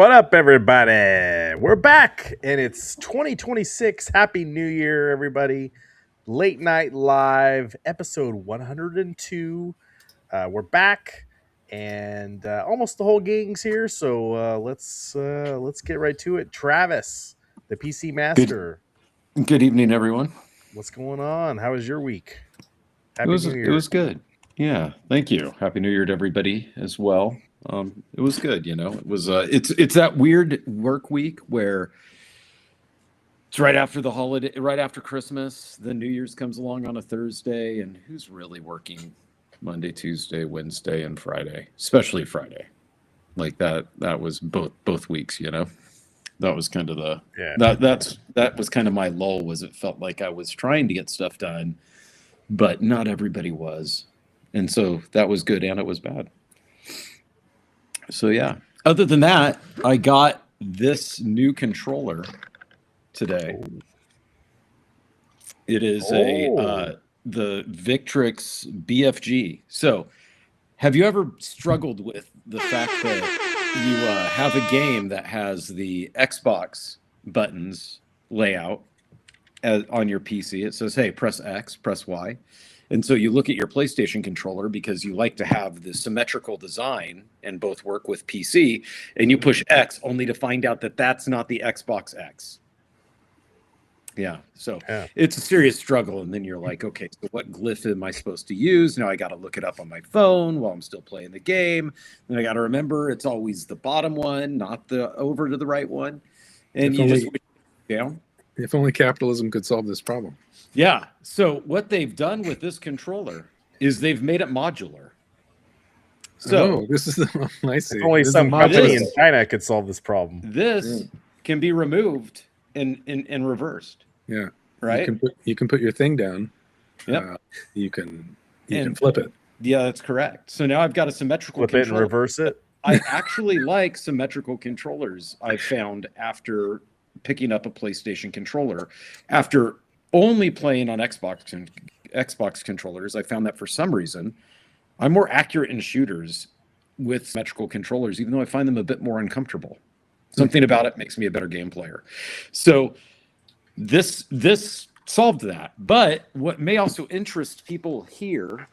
What up, everybody? We're back, and it's 2026. Happy New Year, everybody. Late Night Live, episode 102. We're back, and almost the whole gang's here, so let's get right to it. Travis, the PC Master. Good evening, everyone. What's going on? How was your week? Happy New Year. It was good. Yeah, thank you. Happy New Year to everybody as well. It was good, you know. It was it's that weird work week where it's right after the holiday, right after Christmas, then New Year's comes along on a Thursday, and who's really working Monday, Tuesday, Wednesday, and Friday, especially Friday. Like that was both weeks, you know. That was kind of that was kind of my lull. Was it felt like I was trying to get stuff done, but not everybody was, and so that was good and it was bad. So yeah. Other than that, I got this new controller today. It is the Victrix BFG. So, have you ever struggled with the fact that you have a game that has the Xbox buttons layout on your PC? It says, hey, press X, press Y. And so you look at your PlayStation controller because you like to have the symmetrical design and both work with PC, and you push X only to find out that that's not the Xbox X. Yeah, so it's a serious struggle. And then you're like, okay, so what glyph am I supposed to use? Now I got to look it up on my phone while I'm still playing the game. Then I got to remember it's always the bottom one, not the over to the right one. And you just switch it down. If only capitalism could solve this problem. Yeah. So what they've done with this controller is they've made it modular. So this is the I see. Only some company in China could solve this problem. This can be removed and reversed. Yeah. Right. You can put your thing down. Yeah. You can flip it. Yeah, that's correct. So now I've got a symmetrical flip it and reverse it. I actually like symmetrical controllers. I found after picking up a PlayStation controller, after only playing on Xbox controllers, I found that for some reason I'm more accurate in shooters with symmetrical controllers, even though I find them a bit more uncomfortable. Something about it makes me a better game player. So this solved that. But what may also interest people here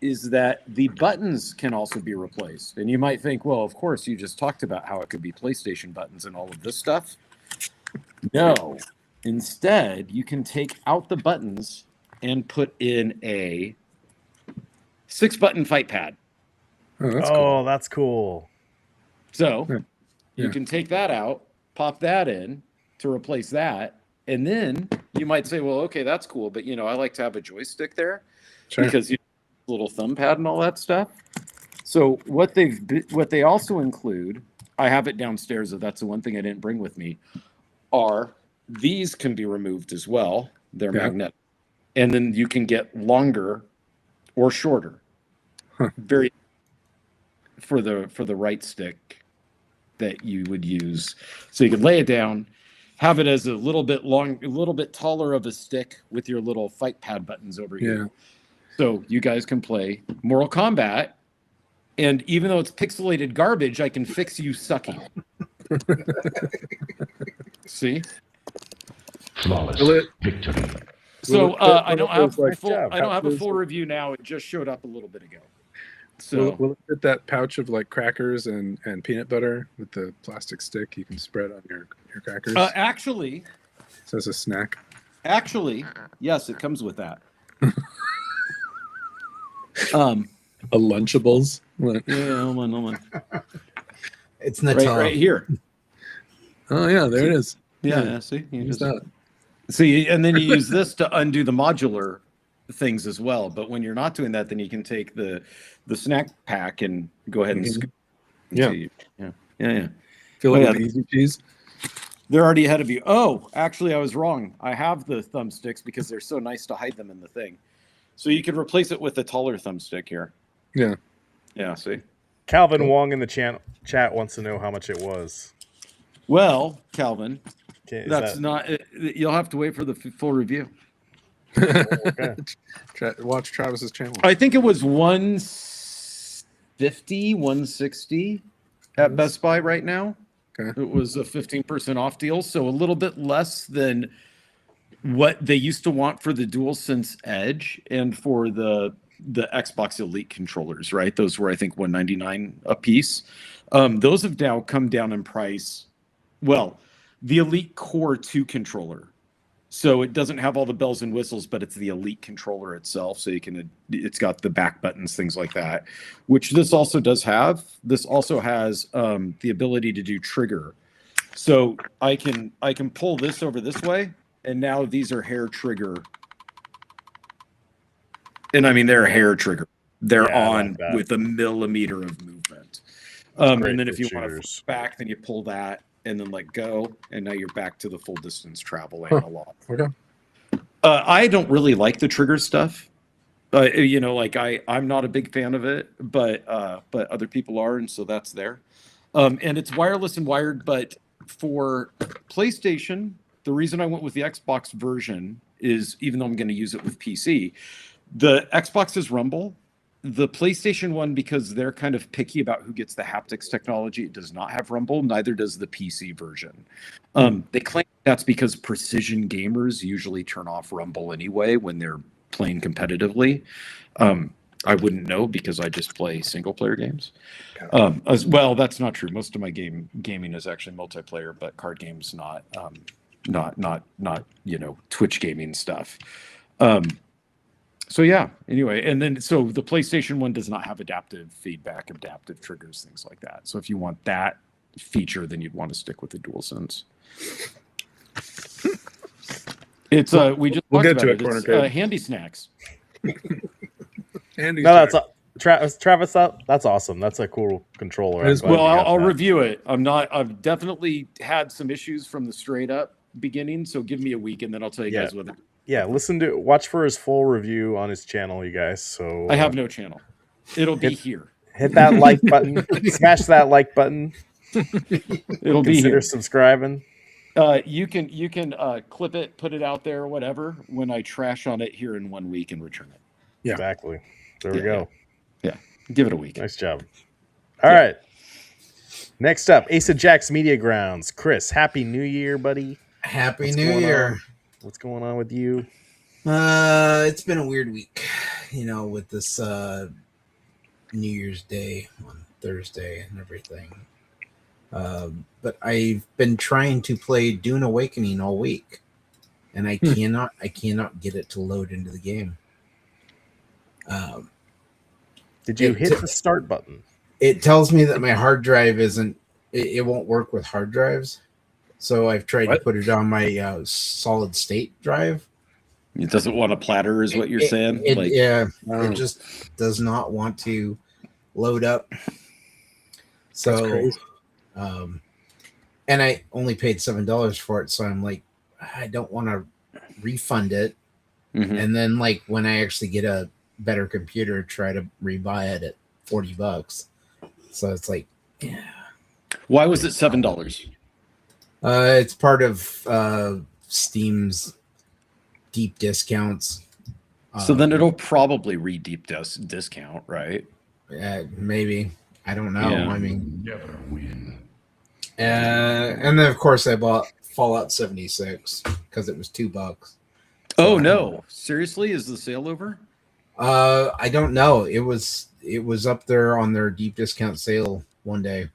is that the buttons can also be replaced. And you might think, well, of course, you just talked about how it could be PlayStation buttons and all of this stuff. No. Instead, you can take out the buttons and put in a 6-button fight pad. Oh, that's cool. So you can take that out, pop that in to replace that, and then you might say, well, okay, that's cool, but I like to have a joystick there because little thumb pad and all that stuff. So what they also include, I have it downstairs, so that's the one thing I didn't bring with me, are these can be removed as well. They're magnetic. And then you can get longer or shorter. Very for the right stick that you would use. So you can lay it down, have it as a little bit taller of a stick with your little fight pad buttons over here. So you guys can play Mortal Kombat, and even though it's pixelated garbage, I can fix you sucking. See? Flawless victory. So I don't have a full review now. It just showed up a little bit ago. So will it fit that pouch of like crackers and peanut butter with the plastic stick you can spread on your crackers? Actually, so as a snack. Actually, yes, it comes with that. A Lunchables. Yeah, hold on. It's not right here. Oh yeah, there it is. Yeah. See, you use that. See, and then you use this to undo the modular things as well. But when you're not doing that, then you can take the snack pack and go ahead and scoop. Yeah. Feel like an easy cheese. They're already ahead of you. Oh, actually, I was wrong. I have the thumbsticks because they're so nice to hide them in the thing. So you could replace it with a taller thumbstick here. Yeah. Yeah, see? Calvin Wong in the chat wants to know how much it was. Well, Calvin, that's not... You'll have to wait for the full review. Okay. Watch Travis's channel. I think it was 150, 160 at Best Buy right now. It was a 15% off deal, so a little bit less than what they used to want for the DualSense Edge and for the Xbox Elite controllers, right? Those were, I think, $199 a piece. Those have now come down in price. Well, the Elite Core 2 controller. So it doesn't have all the bells and whistles, but it's the Elite controller itself. So it's got the back buttons, things like that, which this also does have. This also has the ability to do trigger. So I can pull this over this way, and now these are hair trigger. And I mean, they're hair trigger. They're on with a millimeter of movement. And then if you want to back, then you pull that and then let go, and now you're back to the full distance travel analog. Okay. I don't really like the trigger stuff. I'm not a big fan of it, but other people are, and so that's there. And it's wireless and wired, but for PlayStation, the reason I went with the Xbox version is, even though I'm going to use it with PC, the Xbox is Rumble. The PlayStation one, because they're kind of picky about who gets the haptics technology, it does not have Rumble. Neither does the PC version. They claim that's because precision gamers usually turn off Rumble anyway when they're playing competitively. I wouldn't know because I just play single player games. As well, that's not true. Most of my gaming is actually multiplayer, but card games not Twitch gaming stuff. So yeah, anyway, and then so the PlayStation one does not have adaptive feedback, adaptive triggers, things like that. So if you want that feature, then you'd want to stick with the DualSense. It's we'll get to it. It's handy snacks. That's Travis. That's awesome. That's a cool controller. Well, I'll review it. I've definitely had some issues from the straight up beginning. So give me a week, and then I'll tell you guys whether. Yeah, watch for his full review on his channel, you guys. So I have no channel. It'll be here. Hit that like button. Smash that like button. It'll be here. Consider subscribing. You can clip it, put it out there, whatever. When I trash on it here in 1 week and return it. Yeah, exactly. There we go. Yeah, give it a week. Nice job. All right. Next up, Ace of Jacks Media Grounds. Chris, Happy New Year, buddy. Happy New Year. What's going on with you? It's been a weird week, with this New Year's Day on Thursday and everything. But I've been trying to play Dune Awakening all week, and I cannot get it to load into the game. Did you hit the start button? It tells me that my hard drive it won't work with hard drives. So I've tried to put it on my solid state drive. It doesn't want a platter, is what you're saying? It just does not want to load up. So, and I only paid $7 for it, so I'm like, I don't want to refund it. Mm-hmm. And then, like, when I actually get a better computer, try to rebuy it at $40. So it's like, yeah. Why was it $7? It's part of Steam's deep discounts. So then it'll probably deep discount, right? Maybe. I don't know. Yeah. I mean, never win. And then of course I bought Fallout 76 because it was $2. Oh no! Seriously, is the sale over? I don't know. It was up there on their deep discount sale one day,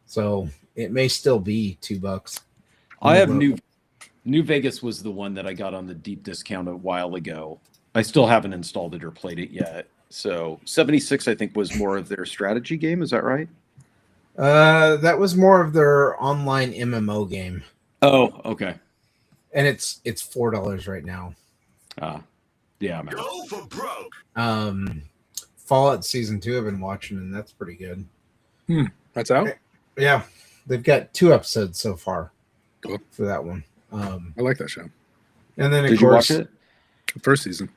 so it may still be $2. I have New Vegas was the one that I got on the deep discount a while ago. I still haven't installed it or played it yet. So 76, I think, was more of their strategy game. Is that right? That was more of their online MMO game. Oh, okay. And it's $4 right now. Yeah, man. Go for broke. Fallout Season 2 I've been watching, and that's pretty good. That's out? Yeah. They've got 2 episodes so far. Cool. For that one. I like that show. And then, Did you watch it? First season.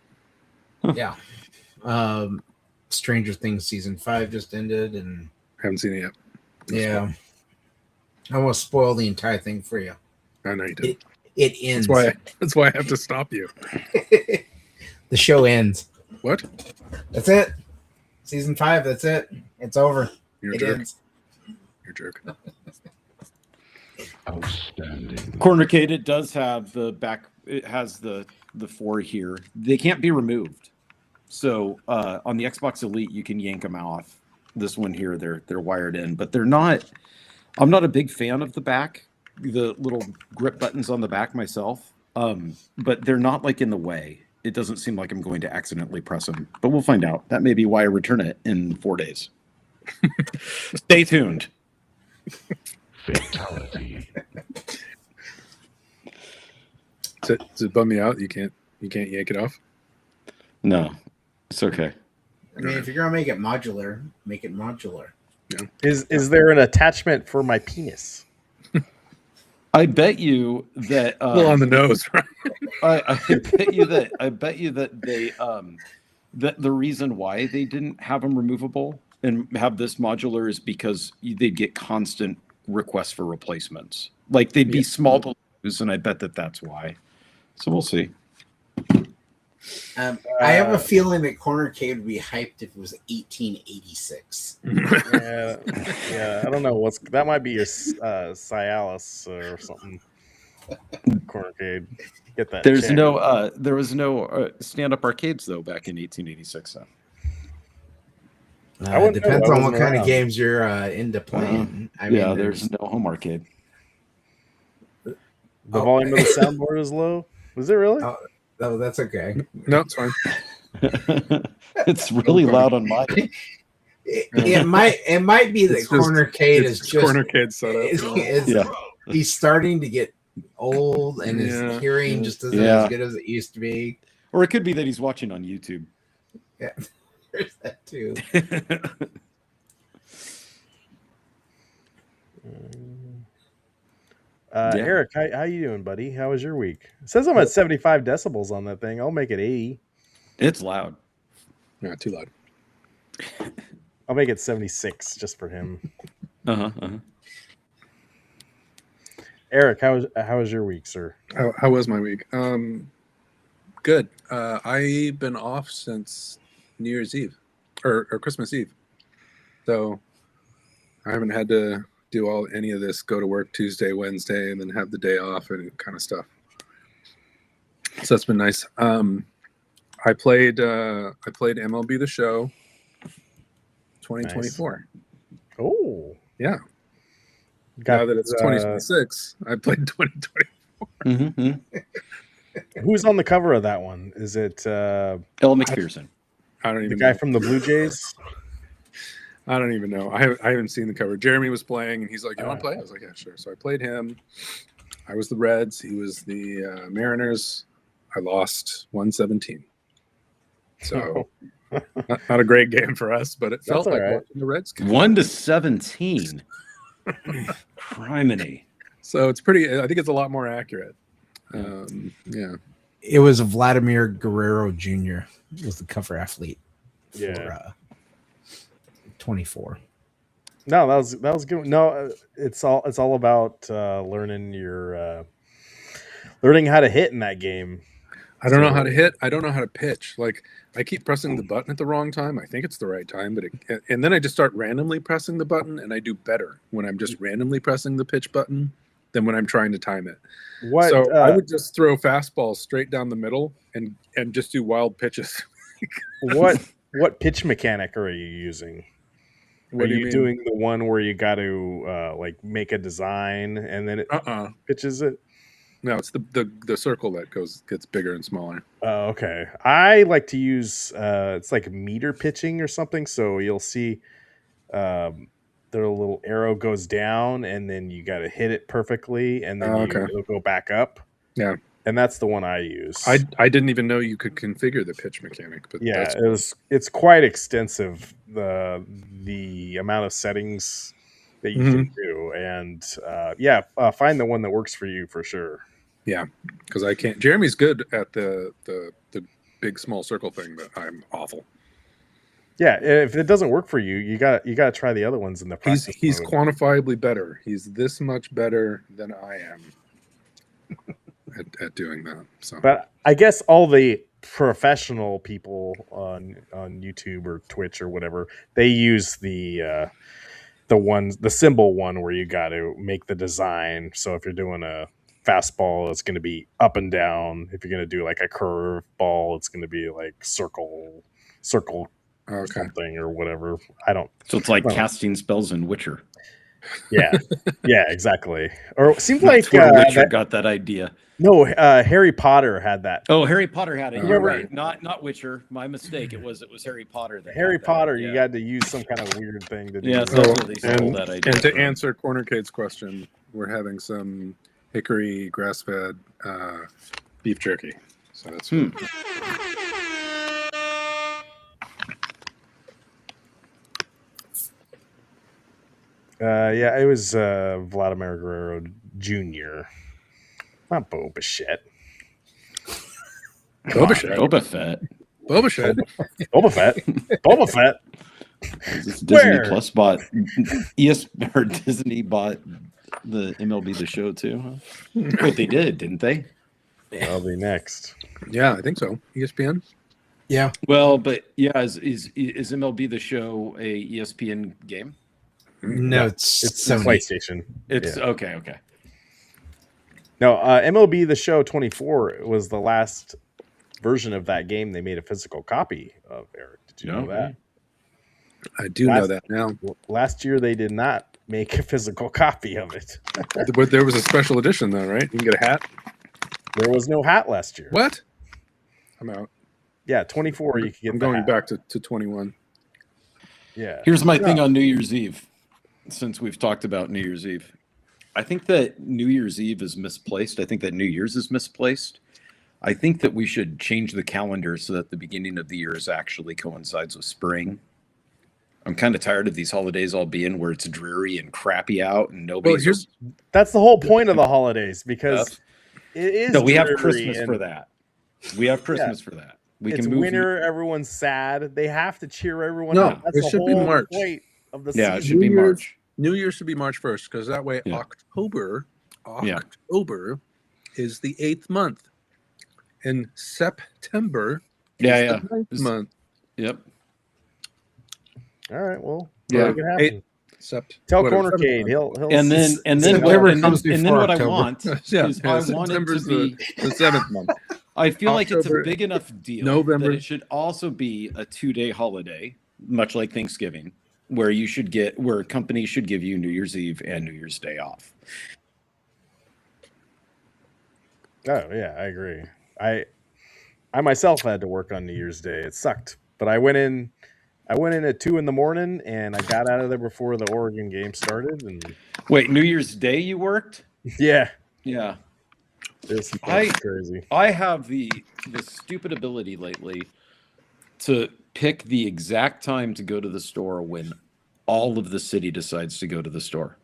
Yeah. Stranger Things Season 5 just ended, and Haven't seen it yet. yeah. I almost spoiled the entire thing for you. I know you did. It ends. That's why I have to stop you. The show ends. What? That's it. Season 5, that's it. It's over. You're a it jerk. ends. You're a jerk. Outstanding. Cornercade, it does have the back. It has the 4 here. They can't be removed. So on the Xbox Elite, you can yank them off. This one here, they're wired in, but they're not. I'm not a big fan of the back, the little grip buttons on the back myself. But they're not like in the way. It doesn't seem like I'm going to accidentally press them, but we'll find out. That may be why I return it in 4 days. Stay tuned. Fatality. Does it bum me out? You can't yank it off? No, it's okay. I mean, if you're gonna make it modular, make it modular. Yeah. Is there an attachment for my penis? I bet you that Well, on the nose, right? I bet you that they that the reason why they didn't have them removable and have this modular is because they'd get constant requests for replacements. Like they'd be small to lose, and I bet that's why. So we'll see. I have a feeling that Cornercade would be hyped if it was 1886. Yeah, I don't know that might be your Cialis or something. Cornercade, get that. There was no stand-up arcades though back in 1886. So. It depends on what kind around. of games you're into playing. I mean, there's no home arcade. The volume of the soundboard is low. Was it really? Oh, that's okay. No, it's fine. It's really loud on my. It might be that Cornercade is just Cornercade setup. He's starting to get old and his hearing just isn't as good as it used to be. Or it could be that he's watching on YouTube. Yeah, there's that too. Eric, how you doing, buddy? How was your week? It says I'm at 75 decibels on that thing. I'll make it 80. It's loud. Not too loud. I'll make it 76 just for him. Eric, how was your week, sir? How was my week? Good. I've been off since New Year's Eve or Christmas Eve, so I haven't had to do any of this. Go to work Tuesday, Wednesday, and then have the day off and kind of stuff. So that's been nice. I played MLB The Show 2024. Nice. Oh, yeah. Now that it's 2026, I played 2024. Mm-hmm. Who's on the cover of that one? Is it Ella McPherson? I don't even the guy know. from the Blue Jays? I don't even know. I haven't seen the cover. Jeremy was playing, and he's like, "You want to play?" I was like, "Yeah, sure." So I played him. I was the Reds. He was the Mariners. I lost 117. So not a great game for us, but it felt like watching the Reds game. 1-17. Criminy. So it's pretty. I think it's a lot more accurate. Yeah. It was Vladimir Guerrero Jr. was the cover athlete. Yeah. 24. No, that was good. No, it's all about learning how to hit in that game. I don't know how to hit. I don't know how to pitch. Like I keep pressing the button at the wrong time. I think it's the right time, and then I just start randomly pressing the button, and I do better when I'm just randomly pressing the pitch button than when I'm trying to time it. So I would just throw fastballs straight down the middle and just do wild pitches. What pitch mechanic are you using? What are you doing the one where you got to like make a design and then it pitches it? No, it's the circle that gets bigger and smaller. Oh, okay. I like to use it's like meter pitching or something. So you'll see the little arrow goes down and then you got to hit it perfectly and then it'll go back up. Yeah. And that's the one I use. I didn't even know you could configure the pitch mechanic, but yeah, it's quite extensive, the amount of settings that you can do, and find the one that works for you for sure. Yeah, because I can't. Jeremy's good at the big small circle thing, but I'm awful. Yeah, if it doesn't work for you, you got to try the other ones in the practice. He's quantifiably better. He's this much better than I am at doing that. So, but I guess all the professional people on YouTube or Twitch or whatever, they use the the symbol one where you got to make the design. So if you're doing a fastball, it's going to be up and down. If you're going to do like a curve ball, it's going to be like circle something or whatever. I don't. So it's like casting spells in Witcher. Yeah, yeah, exactly. Or it seems That's like where Witcher got that idea. No, Harry Potter had that. Oh, Harry Potter had it. You're Remember- right. Not Witcher. My mistake. It was Harry Potter. That Harry had that. Potter, Yeah. you had to use some kind of weird thing to do. Yeah, that. so that's where they stole that idea. And to from. answer Corner Cade's question, we're having some hickory grass-fed beef jerky. So that's Yeah, it was Vladimir Guerrero Jr. Not Boba Fett. Boba Fett. Boba Fett. Boba Fett. Boba Fett. Boba Fett. This Disney Plus bought or Disney bought the MLB The Show too. Huh? Wait, they did, didn't they? That'll be next. Yeah, I think so. ESPN. Yeah. Well, but yeah, is MLB The Show a ESPN game? No, it's It's the Sony. PlayStation. It's Yeah. okay. No, MLB The Show 24 was the last version of that game they made a physical copy of, Eric. Did you know that? I do know that now. Last year they did not make a physical copy of it. But there was a special edition, though, right? You can get a hat. There was no hat last year. What? I'm out. Yeah, 24 you could get I'm the going hat. back to 21. Yeah. Here's my thing on New Year's Eve, since we've talked about New Year's Eve. I think that New Year's Eve is misplaced. I think that New Year's is misplaced. I think that we should change the calendar so that the beginning of the year is actually coincides with spring. I'm kind of tired of these holidays all being where it's dreary and crappy out and nobody's. That's the whole point of the holidays because it is. No, we have dreary Christmas and for that. We have Christmas for that. We it's can move winter. Everyone's sad. They have to cheer everyone No, up. That's it the should be whole March. point of the Yeah, it season. should be March. New Year should be March 1st because that way Yeah. October Yeah. is the 8th month. And September Yeah, is the 9th month. Yep. All right. Well, Yeah. make it happen. Tell whatever, Corner Cade. 7th He'll And then September and comes then before what I October. want month. Yeah, is I want it September's to be. the 7th month. I feel like it's a October, big enough deal November. that it should also be a 2-day holiday, much like Thanksgiving, where companies should give you New Year's Eve and New Year's Day off. Oh yeah, I agree. I myself had to work on New Year's Day. It sucked, but I went in at 2 a.m. and I got out of there before the Oregon game started. And Wait, New Year's Day you worked? yeah, Yeah. it's I- crazy. I have the stupid ability lately to pick the exact time to go to the store when all of the city decides to go to the store.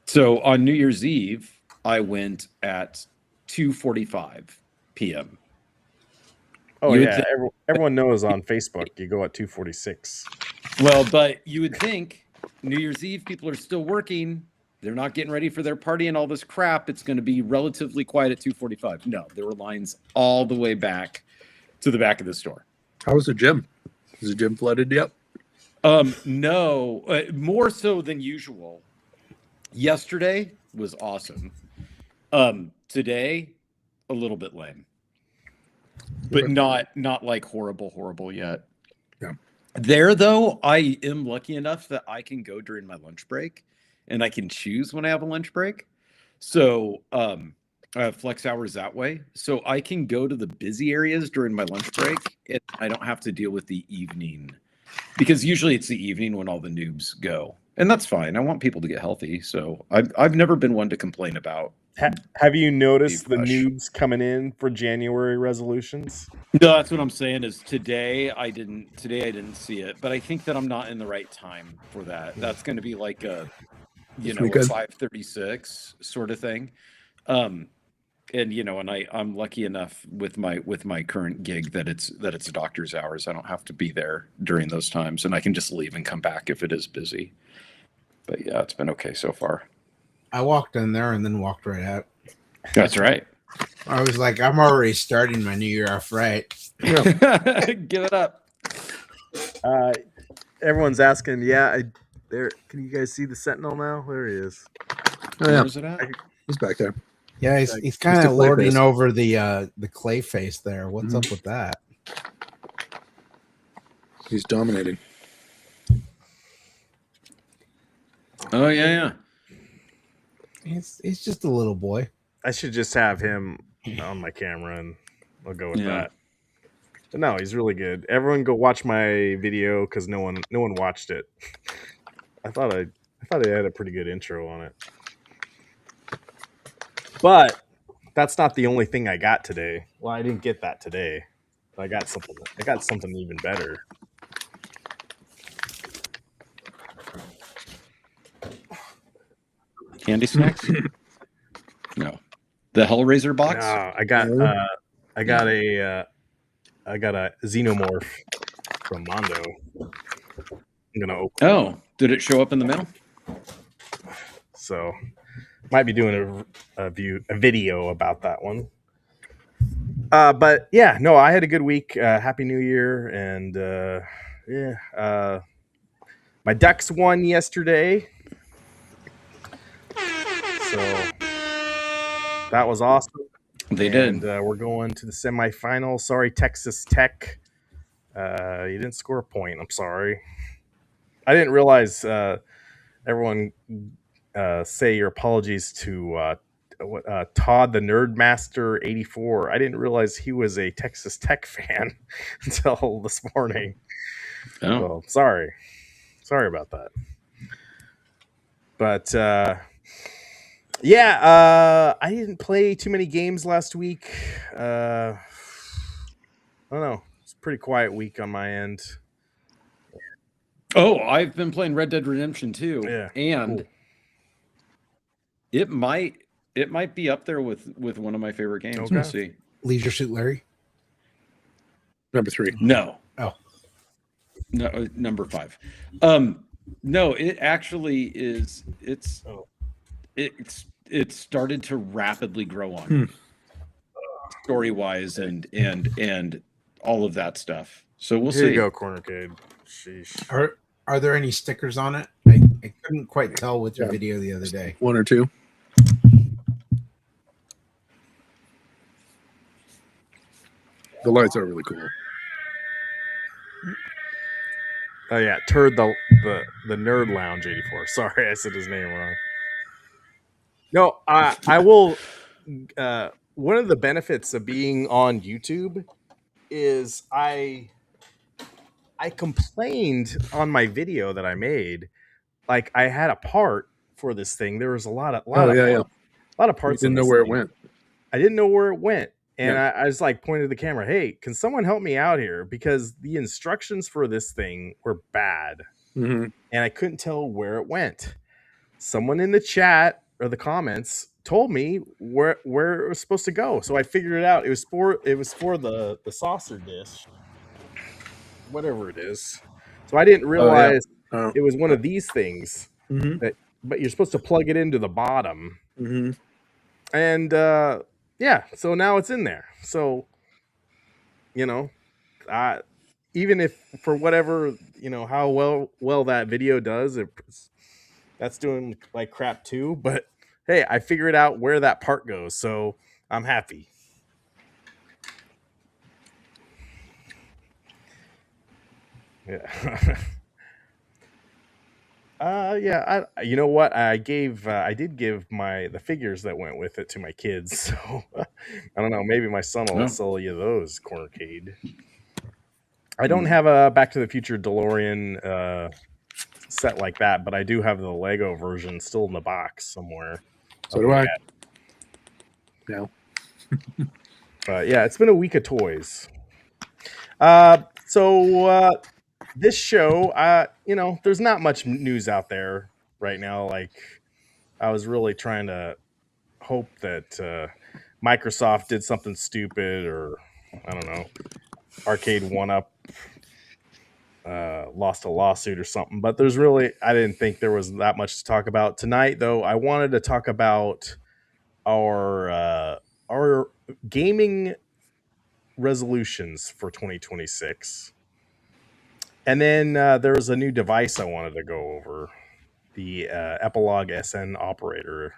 So on New Year's Eve, I went at 2:45 p.m. Oh you would yeah, thi- everyone knows on Facebook you go at 2:46. Well, but you would think New Year's Eve people are still working. They're not getting ready for their party and all this crap. It's going to be relatively quiet at 2:45. No, there were lines all the way back to the back of the store. How was the gym? Is the gym flooded yet? No, more so than usual. Yesterday was awesome. Today, a little bit lame, but not like horrible yet. Yeah. There though, I am lucky enough that I can go during my lunch break, and I can choose when I have a lunch break. So I have flex hours that way, so I can go to the busy areas during my lunch break, and I don't have to deal with the evening. Because usually it's the evening when all the noobs go, and that's fine. I want people to get healthy, so I've never been one to complain about. Have you noticed the Rush. noobs coming in for January resolutions? No, that's what I'm saying. Is today I didn't see it, but I think that I'm not in the right time for that. That's going to be like a a weekend? 5:36 sort of thing. And and I'm lucky enough with my current gig that it's doctor's hours. I don't have to be there during those times, and I can just leave and come back if it is busy. But yeah, it's been okay so far. I walked in there and then walked right out. That's right. I was like, I'm already starting my new year off right. Give it up. Everyone's asking, There, can you guys see the Sentinel now? There he is. Oh, yeah. Where's it at? He's back there. Yeah, he's kind Mr. of lording Clayface. over the clay face there. What's up with that? He's dominating. Oh yeah. He's just a little boy. I should just have him on my camera, and I'll go with that. But no, he's really good. Everyone, go watch my video because no one watched it. I thought I had a pretty good intro on it, but that's not the only thing I got today. Well, I didn't get that today. I got something even better. Candy snacks? No. The Hellraiser box? No, I got a xenomorph from Mondo. I'm gonna open. Oh, did it show up in the mail? So might be doing a video about that one. But yeah, no, I had a good week. Happy New Year, and my Ducks won yesterday, so that was awesome. They did. We're going to the semifinals. Sorry, Texas Tech. You didn't score a point. I'm sorry. I didn't realize everyone say your apologies to Todd the Nerdmaster 84. I didn't realize he was a Texas Tech fan until this morning. Oh, So, sorry about that. But I didn't play too many games last week. I don't know. It's a pretty quiet week on my end. Oh, I've been playing Red Dead Redemption 2. Yeah, and cool. it might be up there with one of my favorite games. Okay. We'll see. Leisure Suit Larry. Number 3. No. Oh. No, number 5. No, it actually is. It started to rapidly grow on story wise and all of that stuff. So we'll see. Here you go, Cornercade. Sheesh. Are there any stickers on it? I couldn't quite tell with your video the other day. 1 or 2. The lights are really cool. Oh yeah, Turd the Nerd Lounge 84. Sorry, I said his name wrong. No, I will. One of the benefits of being on YouTube is I complained on my video that I made, like I had a part for this thing. There was a lot of parts. You didn't know where it went. I didn't know where it went. And I was like pointed to the camera, hey, can someone help me out here? Because the instructions for this thing were bad. Mm-hmm. And I couldn't tell where it went. Someone in the chat or the comments told me where it was supposed to go. So I figured it out. It was for the saucer dish. Whatever it is. So I didn't realize it was one of these things. Mm-hmm. But you're supposed to plug it into the bottom. Mm-hmm. And so now it's in there. So, even if for whatever, how well that video does, that's doing like crap too. But hey, I figured out where that part goes, so I'm happy. Yeah. You know what? I did give the figures that went with it to my kids. So I don't know. Maybe my son will sell you those, Cornercade. I don't have a Back to the Future DeLorean set like that, but I do have the Lego version still in the box somewhere. So do I. Yeah. But yeah, it's been a week of toys. This show, there's not much news out there right now. Like, I was really trying to hope that Microsoft did something stupid, or I don't know, Arcade 1UP lost a lawsuit or something. But I didn't think there was that much to talk about tonight. Though I wanted to talk about our gaming resolutions for 2026. And then there was a new device I wanted to go over, the Epilogue SN Operator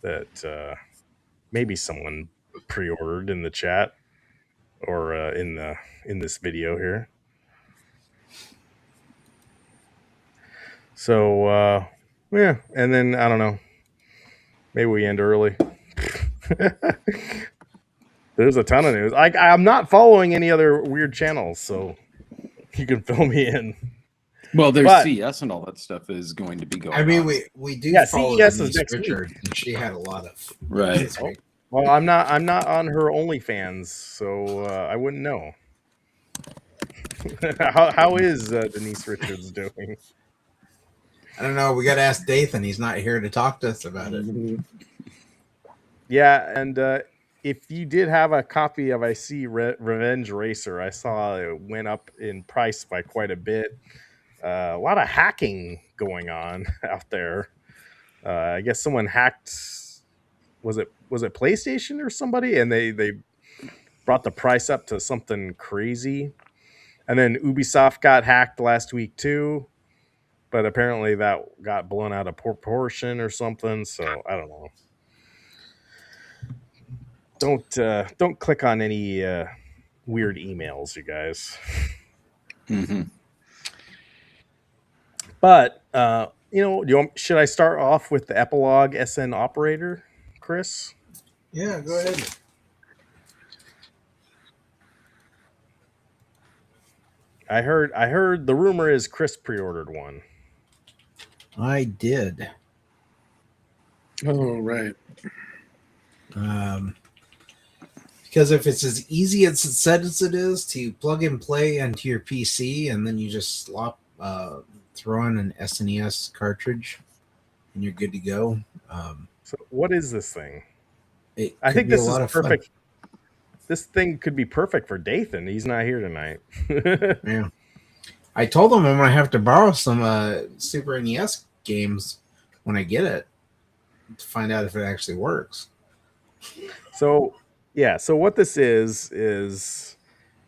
that maybe someone pre-ordered in the chat or in this video here. So yeah, and then I don't know, maybe we end early. There's a ton of news. I'm not following any other weird channels, so you can fill me in. Well, there's But- CES and all that stuff is going to be going I mean, on. we do Yeah, follow CES is Denise next Richard, and she had a lot of Right. this week. Well, I'm not on her OnlyFans, so I wouldn't know. How is Denise Richards doing? I don't know. We got to ask Dathan. He's not here to talk to us about it. Yeah, and if you did have a copy of Revenge Racer, I saw it went up in price by quite a bit. A lot of hacking going on out there. I guess someone hacked. Was it PlayStation or somebody? And they brought the price up to something crazy. And then Ubisoft got hacked last week too, but apparently that got blown out of proportion or something. So I don't know. Don't click on any weird emails, you guys. Mm-hmm. But should I start off with the Epilogue SN Operator, Chris? Yeah, go ahead. I heard the rumor is Chris pre-ordered one. I did. Oh, right. Because if it's as easy as it says it is to plug and play into your PC, and then you just throw in an SNES cartridge, and you're good to go. So what is this thing? I think this is perfect. Fun. This thing could be perfect for Dathan. He's not here tonight. Yeah. I told him I'm going to have to borrow some Super NES games when I get it to find out if it actually works. So, yeah. So what this is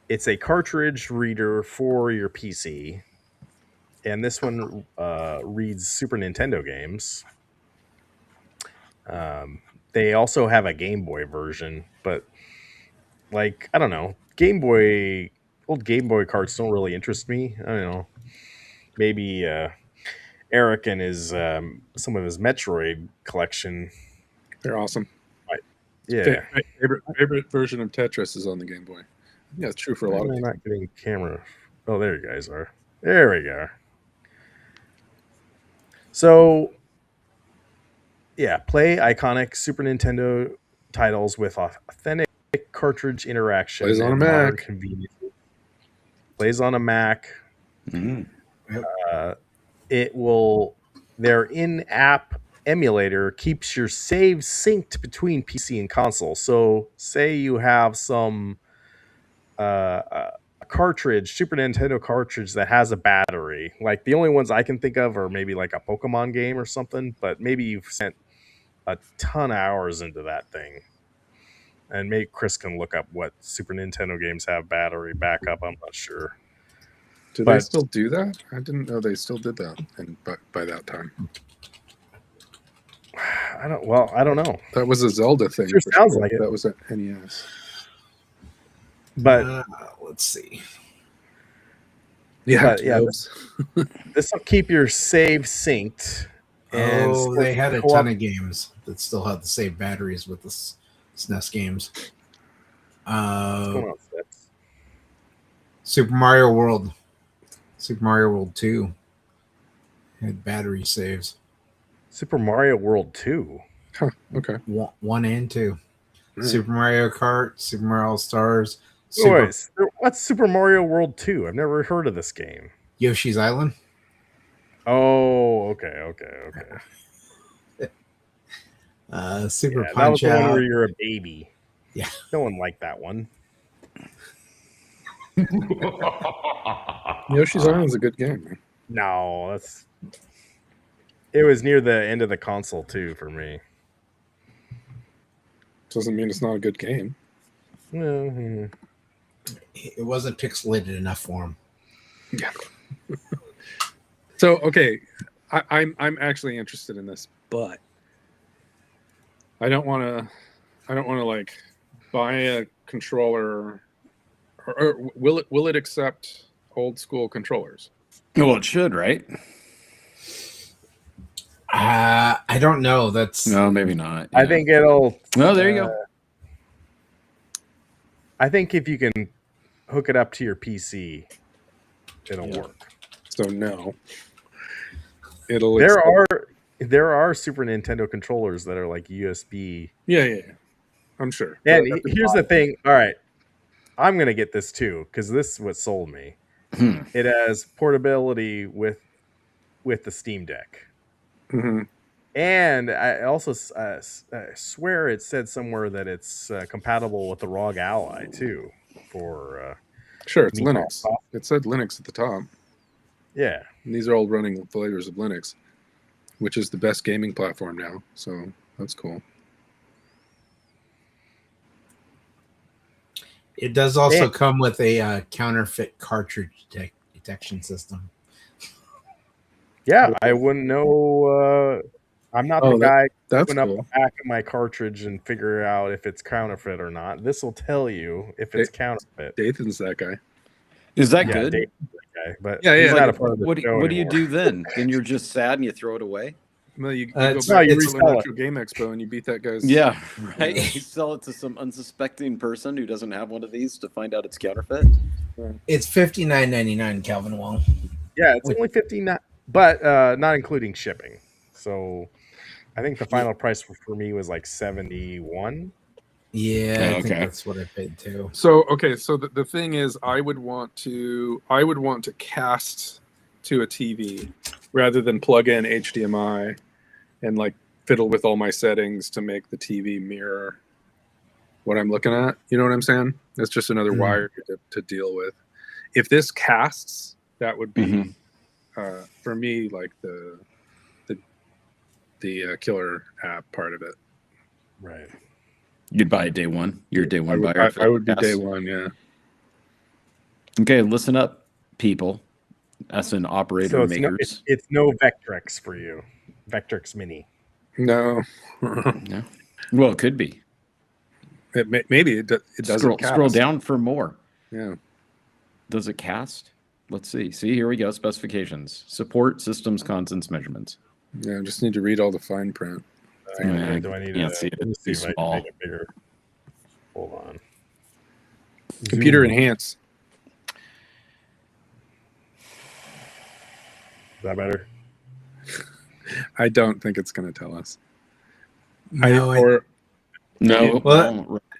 it's a cartridge reader for your PC. And this one reads Super Nintendo games. They also have a Game Boy version, but I don't know, old Game Boy carts don't really interest me. I don't know. Maybe Eric and his some of his Metroid collection. They're awesome. Yeah. Favorite version of Tetris is on the Game Boy. Yeah, it's true for a lot of people. Not getting camera. Oh, there you guys are. There we go. So, yeah, play iconic Super Nintendo titles with authentic cartridge interaction. Plays on a Mac. Convenience. Plays on a Mac. Mm-hmm. Their in-app emulator keeps your saves synced between PC and console. So, say you have some cartridge, Super Nintendo cartridge that has a battery. Like the only ones I can think of are maybe like a Pokemon game or something, but maybe you've sent a ton of hours into that thing. And maybe Chris can look up what Super Nintendo games have battery backup. I'm not sure. Do they still do that? I didn't know they still did that by that time. I don't know. That was a Zelda thing. Sure sounds like it. That was at NES. But let's see. Yeah, this will keep your save synced. And they had a ton of games that still had the same batteries with the SNES games. Super Mario World 2 had battery saves. Super Mario World 2. Huh, okay. 1 and 2. Right. Super Mario Kart, Super Mario Stars. What's Super Mario World 2? I've never heard of this game. Yoshi's Island. Oh, okay. Super Punch-Out! That was the one where you're a baby. Yeah. No one liked that one. Yoshi's Island is a good game, man. No, it was near the end of the console too for me. Doesn't mean it's not a good game. It wasn't pixelated enough for him. Yeah. So okay, I'm actually interested in this, but I don't want to like buy a controller, or will it accept old school controllers? Well, it should, right? I don't know. That's No, maybe not. I think it'll. Oh, there you go. I think if you can hook it up to your PC, it'll work. So no, it'll. There are Super Nintendo controllers that are like USB. Yeah. I'm sure. And here's the thing. All right, I'm gonna get this too because this is what sold me. It has portability with the Steam Deck. Mm-hmm. And I also swear it said somewhere that it's compatible with the ROG Ally too. For sure, it's Linux. It said Linux at the top. Yeah, and these are all running flavors of Linux, which is the best gaming platform now. So that's cool. It does also come with a counterfeit cartridge detection system. Yeah, I wouldn't know. I'm not the guy that's open cool. up the back of my cartridge and figure out if it's counterfeit or not. This will tell you if it's counterfeit. Dathan's that guy. Is that good? Dathan's that guy, but yeah. He's not a part of the what show do you anymore. do then? Then you're just sad and you throw it away? No, you go back to the Game Expo and you beat that guy's. Yeah, right. You sell it to some unsuspecting person who doesn't have one of these to find out it's counterfeit. It's $59.99, Calvin Wong. Yeah, it's only $59, but not including shipping. So I think the final price for me was like $71. Yeah, I think that's what I paid too. So the thing is, I would want to cast to a TV rather than plug in HDMI and like fiddle with all my settings to make the TV mirror what I'm looking at. You know what I'm saying? It's just another wire to deal with. If this casts, that would be for me like the killer app part of it. Right. You'd buy it day one. You're a day one buyer. I would be day one. Yeah. Okay, listen up, people. SN Operator makers. It's no Vectrex for you. Vectrex Mini. No. No. Well, it could be. Maybe it doesn't. Scroll down for more. Yeah. Does it cast? Let's see. See, here we go. Specifications. Support systems, constants, measurements. Yeah, I just need to read all the fine print. Do I need to see it? It's too small. Make it bigger. Hold on. Computer enhance. Is that better? I don't think it's going to tell us. No,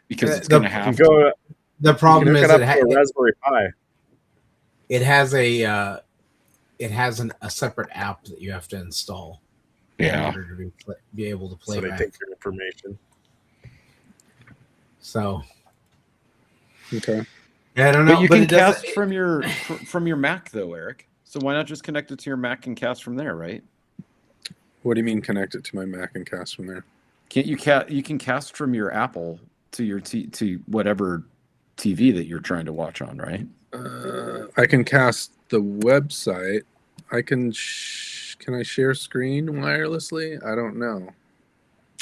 because it's going to have to. The problem is a Raspberry Pi. It has a separate app that you have to install. Yeah. In order to be able to play. So they back. take your information. So. Okay. Yeah, I don't know. But you can cast from your Mac though, Eric. So why not just connect it to your Mac and cast from there, right? What do you mean connect it to my Mac and cast from there? Can't you you can cast from your Apple to your to whatever TV that you're trying to watch on, right? I can cast the website. I can can I share screen wirelessly? I don't know.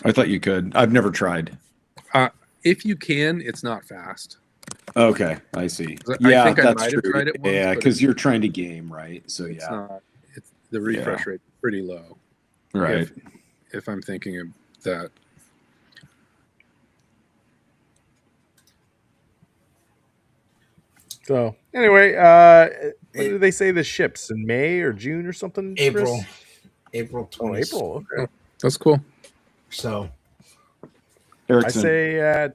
I thought you could. I've never tried. If you can, it's not fast. Okay, I see. I think I might have tried it once, yeah, because you're trying to game, right? So it's not. It's the refresh rate is pretty low. Right. If I'm thinking of that. So anyway, when did they say this ships in May or June or something? April. Chris? April 20th. Oh, April. Okay. Oh, that's cool. So Erickson. I say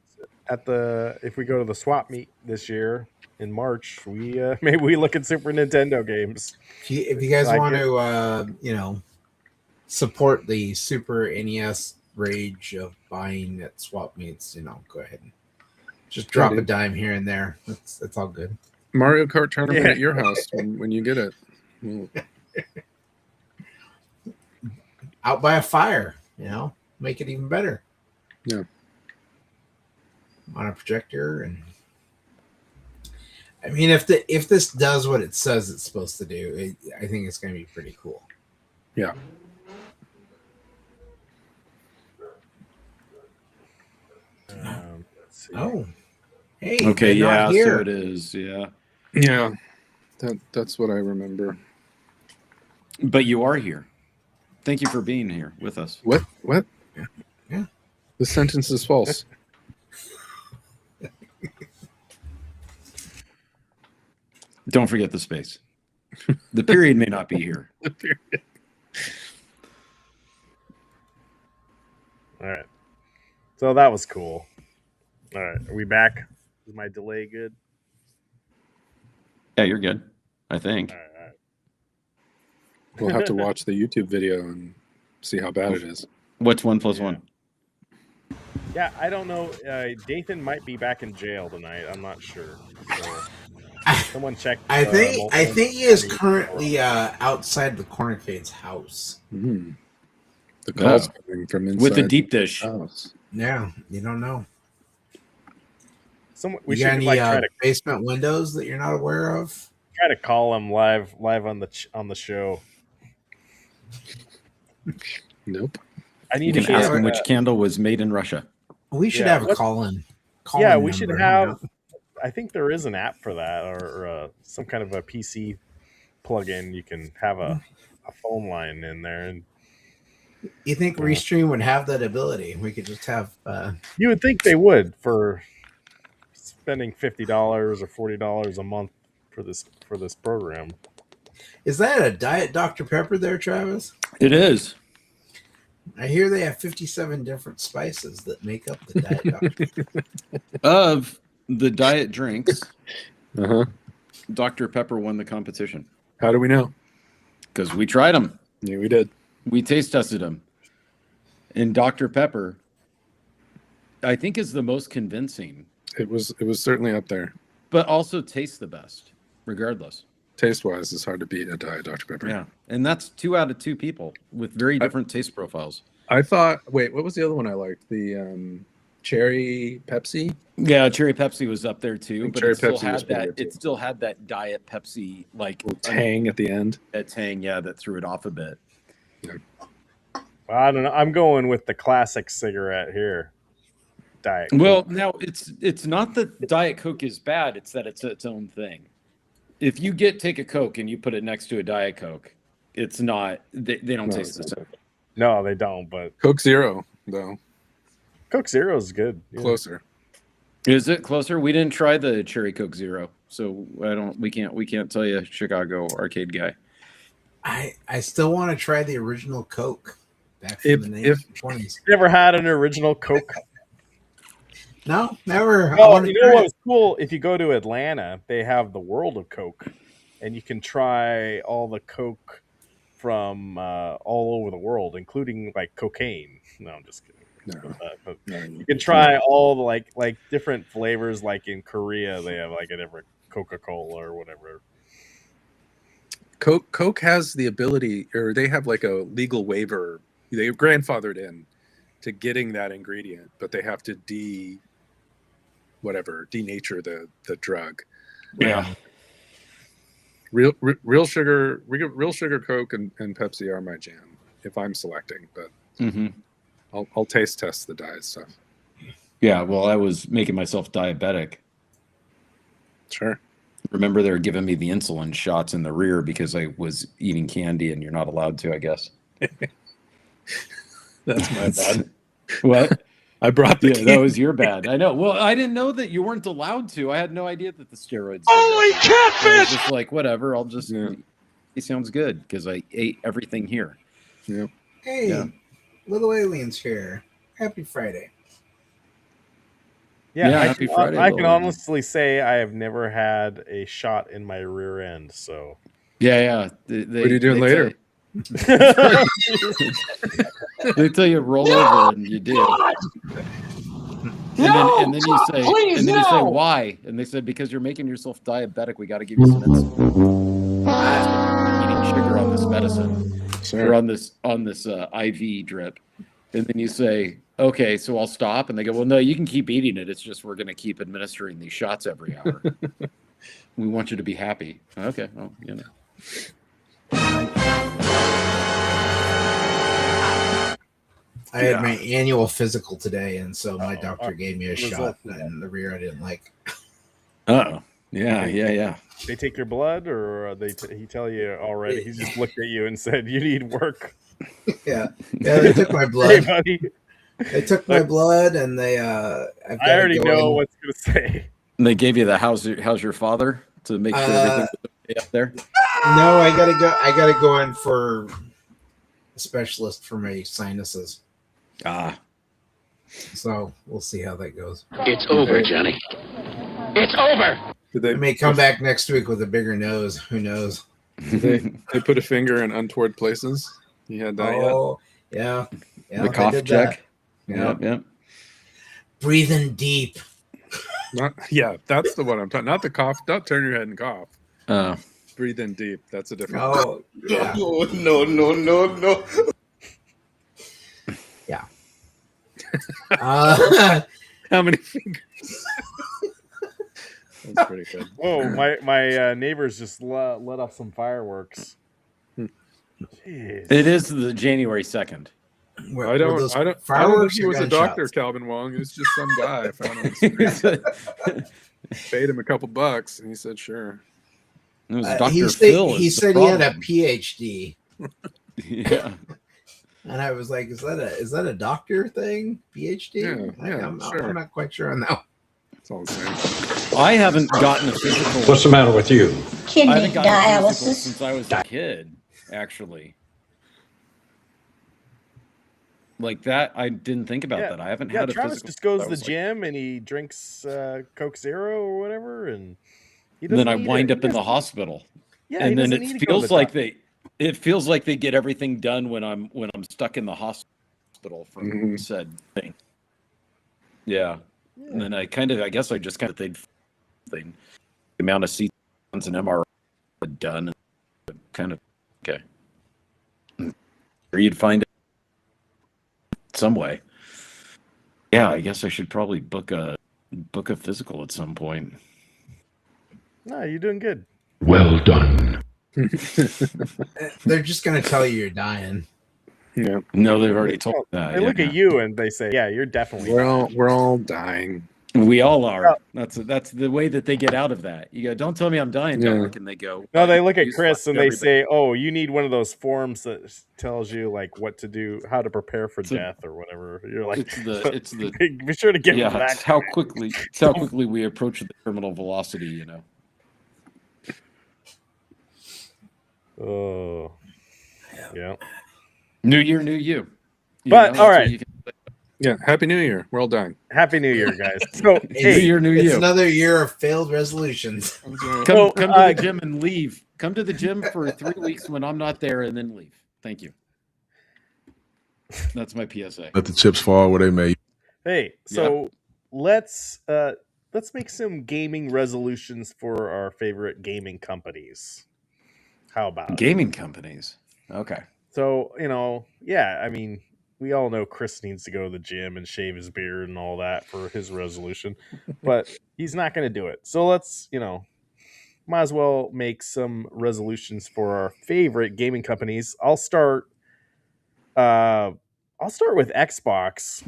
if we go to the swap meet this year in March, we maybe we look at Super Nintendo games. If you guys want to support the Super NES rage of buying at swap meets, go ahead and just drop a dime here and there. That's all good. Mario Kart tournament at your house when you get it. Out by a fire, make it even better. Yeah. On a projector I mean, if this does what it says it's supposed to do, I think it's going to be pretty cool. Yeah. Let's see. Oh, hey. Okay, they're not yeah, here. so it is, yeah. Yeah. That's what I remember. But you are here. Thank you for being here with us. What? Yeah. This sentence is false. Don't forget the space. The period may not be here. All right. So that was cool. All right. Are we back? Is my delay good? Yeah, you're good, I think. All right. We'll have to watch the YouTube video and see how bad it is. What's 1 + 1? Yeah, I don't know. Dathan might be back in jail tonight. I'm not sure. So someone check. I think he is currently outside the Cornicade's house. The call's coming from inside with the deep dish. House. Yeah, you don't know. We you got should any try to basement windows that you're not aware of? try to call him live on the show. Nope. I need You to can ask get, him which candle was made in Russia. We should Yeah, have a call-in. Yeah, we should have. I think there is an app for that, or some kind of a PC plug-in. You can have a phone line in there, and you think Restream would have that ability? We could just have. You would think they would for spending $50 or $40 a month for this program. Is that a Diet Dr. Pepper there, Travis? It is. I hear they have 57 different spices that make up the Diet Dr. Pepper. Of the diet drinks, Uh-huh. Dr. Pepper won the competition. How do we know? Because we tried them. Yeah, we did. We taste tested them. And Dr. Pepper, I think, is the most convincing. It was certainly up there. But also tastes the best, regardless. Taste-wise, it's hard to beat a Diet Dr. Pepper. Yeah. And that's 2 out of 2 people with very different taste profiles. I thought, wait, what was the other one I liked? The cherry Pepsi? Yeah, cherry Pepsi was up there too, but cherry it still Pepsi was had pretty that. good, too. It still had that Diet Pepsi like Tang at the end. That tang, yeah, that threw it off a bit. Yeah. I don't know. I'm going with the classic cigarette here. Diet Coke. Well, now it's not that Diet Coke is bad; it's that it's its own thing. If you take a Coke and you put it next to a Diet Coke, it's not. They don't taste the same. No, they don't. But Coke Zero, though. Coke Zero is good. Yeah. Closer. Is it closer? We didn't try the Cherry Coke Zero, so we can't tell you, Chicago arcade guy. I still want to try the original Coke back from the 1920s. Never had an original Coke. No, never. Oh, you know what's cool? If you go to Atlanta, they have the World of Coke, and you can try all the Coke from all over the world, including like cocaine. No, I'm just kidding. But you can try all the like different flavors. Like in Korea, they have like a different Coca-Cola or whatever. Coke has the ability, or they have like a legal waiver. They grandfathered in to getting that ingredient, but they have to denature the drug. Yeah. Real sugar Coke and Pepsi are my jam if I'm selecting, but I'll taste test the diet stuff. Yeah, well, I was making myself diabetic. Sure. Remember, they were giving me the insulin shots in the rear because I was eating candy, and you're not allowed to, I guess. That's my bad. What? I brought the that was your bad. I know. Well, I didn't know that you weren't allowed to. I had no idea that the steroids. Holy catfish! I was just like, whatever. I'll just. Yeah. It sounds good because I ate everything here. Yeah. Hey, little aliens here. Happy Friday. Yeah, happy Friday. I can honestly say I have never had a shot in my rear end. So. Yeah. What are you doing later? They tell you roll over and you do. And then you say, you say why? And they said because you're making yourself diabetic, we got to give you some insulin. Eating sugar on this medicine, or on this IV drip, and then you say, okay, so I'll stop, and they go, well, no, you can keep eating it. It's just we're going to keep administering these shots every hour. We want you to be happy. Okay. Well, I had my annual physical today, and so my doctor our gave me a result shot in the rear I didn't like. Uh-oh. Yeah. They take your blood, or he tell you already? He just looked at you and said, "You need work." Yeah, they took my Hey, blood. buddy. They took my blood, and they. I already know what's gonna say. And they gave you the how's your father to make sure everything was okay up there. No, I gotta go in for a specialist for my sinuses. So we'll see how that goes. It's over, Johnny. It's over. I may come back next week with a bigger nose. Who knows? They put a finger in untoward places. You had that yet? Yeah. The cough check. Yeah. Breathe in deep. That's the one I'm talking. Not the cough. Don't turn your head and cough. Breathe in deep. That's a different one. Oh, yeah. No. Yeah. How many fingers? That's pretty good. Whoa, my neighbors just let off some fireworks. Jeez. It is the January 2nd. I don't think he was a doctor, Calvin Wong. He was just some guy I found on the street. Paid him a couple bucks, and he said, "Sure." It was Dr. Phil. He said he had a PhD. Yeah. And I was like, "Is that a doctor thing? PhD?" I'm not quite sure on that. It's all the same. I haven't gotten a physical. What's the matter with you? I Kidney haven't gotten a physical dialysis. since I was a kid, actually. Like that, I didn't think about that. I haven't had a Travis physical. just goes to the was like- gym and he drinks Coke Zero or whatever, and then I wind up in the hospital. Yeah, and then it feels like they get everything done when I'm stuck in the hospital from said thing. Yeah. And then I guess I just the amount of seats and MRI done, and kind of okay. Or you'd find it some way. Yeah, I guess I should probably book a physical at some point. No, you're doing good. Well done. They're just gonna tell you you're dying. Yeah. No, they've already told me that. They look at you and they say, "Yeah, you're definitely." We're all dying. We all are. That's the way that they get out of that. You go, "Don't tell me I'm dying, Doc," and they go. No, they look at Chris and they everybody. say, "Oh, you need one of those forms that tells you like what to do, how to prepare for death or whatever." You're like, It's the be sure to give them it's back. how quickly we approach the terminal velocity. You know. Oh, yeah. New year, new you. But all right. Yeah. Happy New Year. We're all dying. Happy New Year, guys. So, New year, new It's you. another year of failed resolutions. Come to the gym and leave. Come to the gym for 3 weeks when I'm not there, and then leave. Thank you. That's my PSA. Let the chips fall where they may. hey, so let's make some gaming resolutions for our favorite gaming companies. How about it? Gaming companies? Okay. So, I mean, we all know Chris needs to go to the gym and shave his beard and all that for his resolution, but he's not going to do it. So let's, might as well make some resolutions for our favorite gaming companies. I'll start with Xbox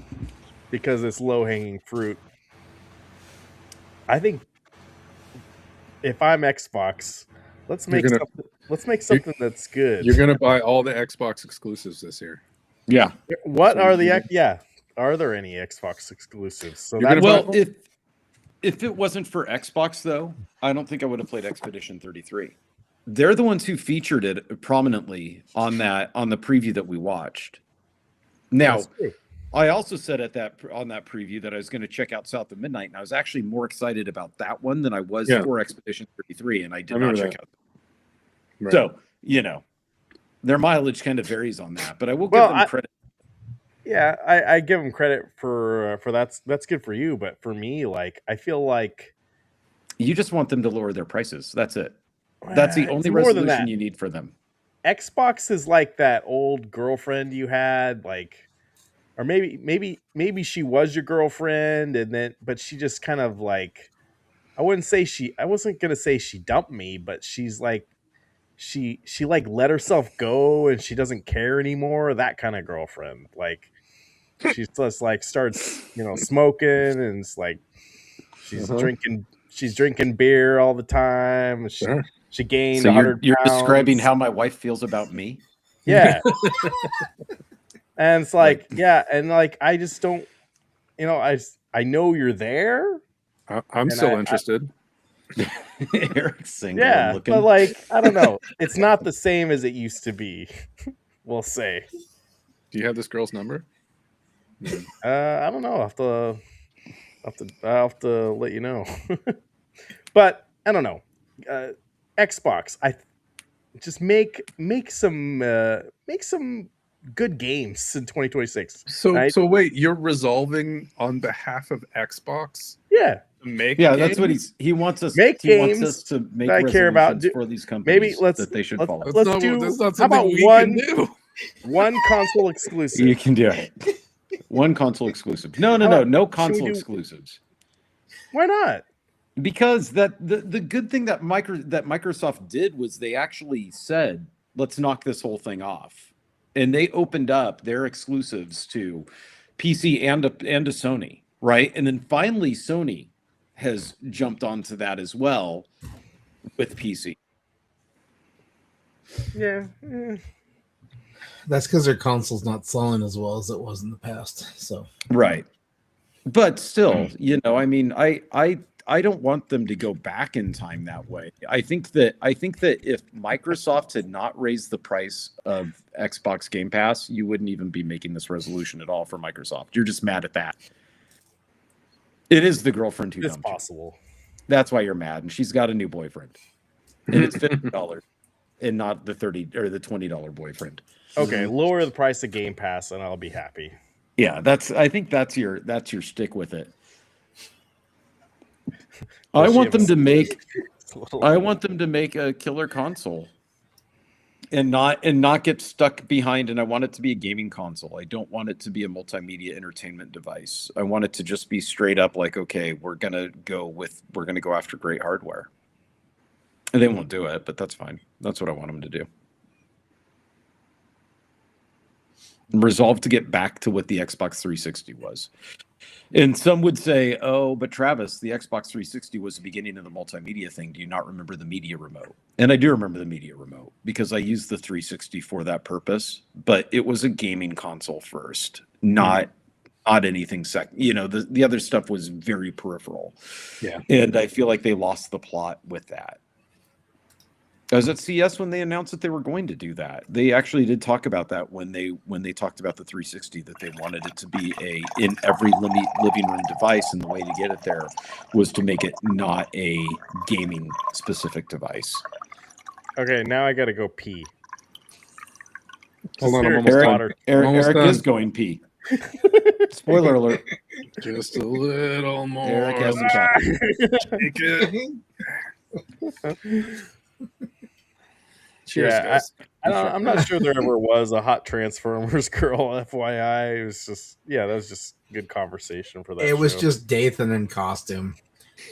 because it's low-hanging fruit. I think if I'm Xbox, let's make something that's good. You're gonna buy all the Xbox exclusives this year. Yeah. What are the Are there any Xbox exclusives? So if it wasn't for Xbox though, I don't think I would have played Expedition 33. They're the ones who featured it prominently on the preview that we watched. Now, I also said on that preview that I was going to check out South of Midnight, and I was actually more excited about that one than I was for Expedition 33, and I did not check out. Right. So, their mileage kind of varies on that, but I will give them credit. Yeah, I give them credit for that's good for you, but for me, like, I feel like you just want them to lower their prices. That's it. That's the only resolution you need for them. Xbox is like that old girlfriend you had, like, or maybe she was your girlfriend, but she just kind of like I wasn't gonna say she dumped me, but she's like, she like let herself go and she doesn't care anymore. That kind of girlfriend. Like, she's just like starts, smoking, and it's like she's drinking beer all the time. She gained So 100 you're pounds. describing how my wife feels about me? Yeah. And it's like, yeah, and like I just don't, I know you're there. I'm still interested. Eric's single. Yeah, and looking. but like, I don't know. It's not the same as it used to be. We'll say. Do you have this girl's number? I don't know. I'll have to let you know. But I don't know. Xbox. I just make some good games in 2026. So right? so wait, you're resolving on behalf of Xbox? Yeah. Yeah, that's what he wants us. Make he wants games us to make that I care about. resolutions for these companies Maybe that they should follow. That's not how about something we can do. one console exclusive? You can do it. One console exclusive. No console exclusives. Why not? Because the good thing that Microsoft did was they actually said, let's knock this whole thing off. And they opened up their exclusives to PC and to Sony, right? And then finally Sony has jumped onto that as well with PC. Yeah. That's because their console's not selling as well as it was in the past. So Right. But still, I mean, I don't want them to go back in time that way. I think that if Microsoft had not raised the price of Xbox Game Pass, you wouldn't even be making this resolution at all for Microsoft. You're just mad at that. It is the girlfriend who It's dumped you. possible. That's why you're mad, and she's got a new boyfriend, and it's $50 and not the $30 or the $20 boyfriend. Okay, lower the price of Game Pass, and I'll be happy. Yeah, I think that's your stick with it. I want them to make a killer console and not get stuck behind, and I want it to be a gaming console. I don't want it to be a multimedia entertainment device. I want it to just be straight up like, okay, we're going to go after great hardware. And they won't do it, but that's fine. That's what I want them to do. Resolve to get back to what the Xbox 360 was. And some would say, oh, but Travis, the Xbox 360 was the beginning of the multimedia thing. Do you not remember the media remote? And I do remember the media remote because I used the 360 for that purpose. But it was a gaming console first, not anything second. The other stuff was very peripheral. Yeah. And I feel like they lost the plot with that. I was at CES when they announced that they were going to do that. They actually did talk about that when they talked about the 360, that they wanted it to be in every living room device, and the way to get it there was to make it not a gaming specific device. Okay, now I gotta go pee. Hold on, I'm almost done. Eric is going pee. Spoiler alert. Just a little more. Eric has some caffeine. Take it. Cheers, Yeah, guys. I'm not sure there ever was a hot Transformers girl. FYI, it was just that was just good conversation for that. it was show. just Dathan in costume.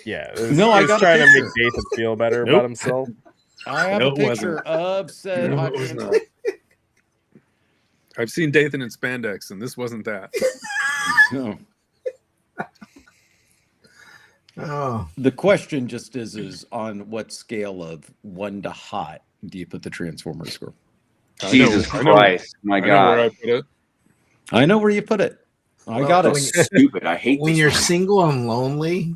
Yeah. I got trying a to make picture. Dathan feel better about himself. I have No, a it picture wasn't. of said No, hot it was Transformer. not. I've seen Dathan in spandex, and this wasn't that. No. Oh, The question just is on what scale of 1 to hot do you put the Transformers score? Jesus Christ, my I know where I God. put it. I know where you put it. I Well, got when it. Stupid. I hate when this you're one. single and lonely,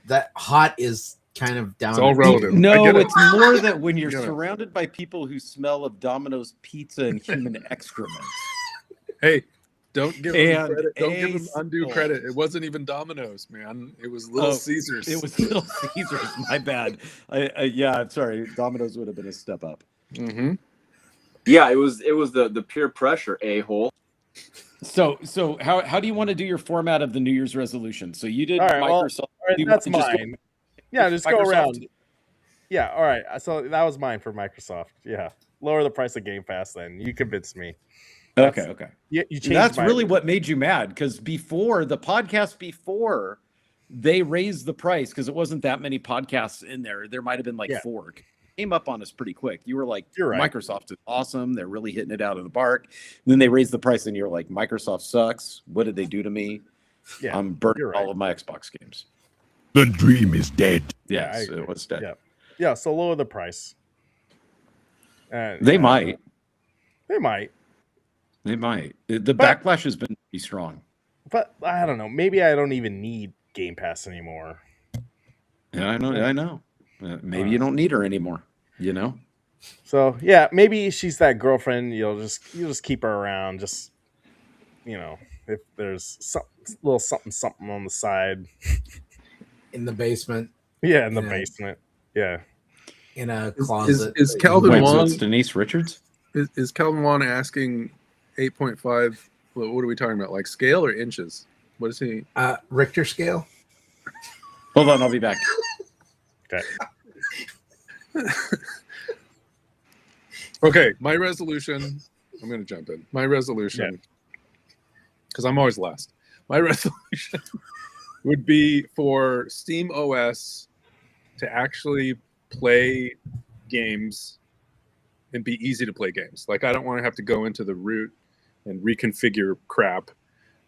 that hot is kind of down. It's all relative. I No, get it. it's more that when you're I get it. surrounded by people who smell of Domino's pizza and human excrement. Hey, don't give them And credit. Don't give them undue asshole. credit. It wasn't even Domino's, man. It was Little Oh, Caesars. It was Little Caesars. My bad. Yeah, I'm sorry. Domino's would have been a step up. Mm-hmm. Yeah, it was the peer pressure, a-hole. So how do you want to do your format of the New Year's resolution? So you did All right, well, Microsoft. all right, Do you that's want to just go- mine. Yeah, just go Microsoft? around. Yeah, all right. So that was mine for Microsoft. Yeah, lower the price of Game Pass. Then you convinced me. Okay. You changed. That's my, really what made you mad, because before the podcast before they raised the price because it wasn't that many podcasts in there. There might have been like 4. Came up on us pretty quick. You were like, You're right. Microsoft is awesome. They're really hitting it out of the park. And then they raised the price, and you're like, Microsoft sucks. What did they do to me? Yeah, I'm burning you're right. all of my Xbox games. The dream is dead. Yes, it was dead. Yeah. So lower the price. They might. They might. They might. The backlash has been pretty strong. But I don't know. Maybe I don't even need Game Pass anymore. Yeah, I know. Maybe you don't need her anymore. You know. So yeah, maybe she's that girlfriend. You'll just keep her around. Just if there's some little something on the side. In the basement. Yeah, in the basement. Yeah. In a closet. Is Calvin Wait, Wong? so it's Denise Richards? Is Calvin Wong asking 8.5? What are we talking about? Like scale or inches? What is he? Richter scale. Hold on, I'll be back. Okay. Okay, my resolution. I'm going to jump in. My resolution, because I'm always last. My resolution would be for Steam OS to actually play games and be easy to play games. Like, I don't want to have to go into the root and reconfigure crap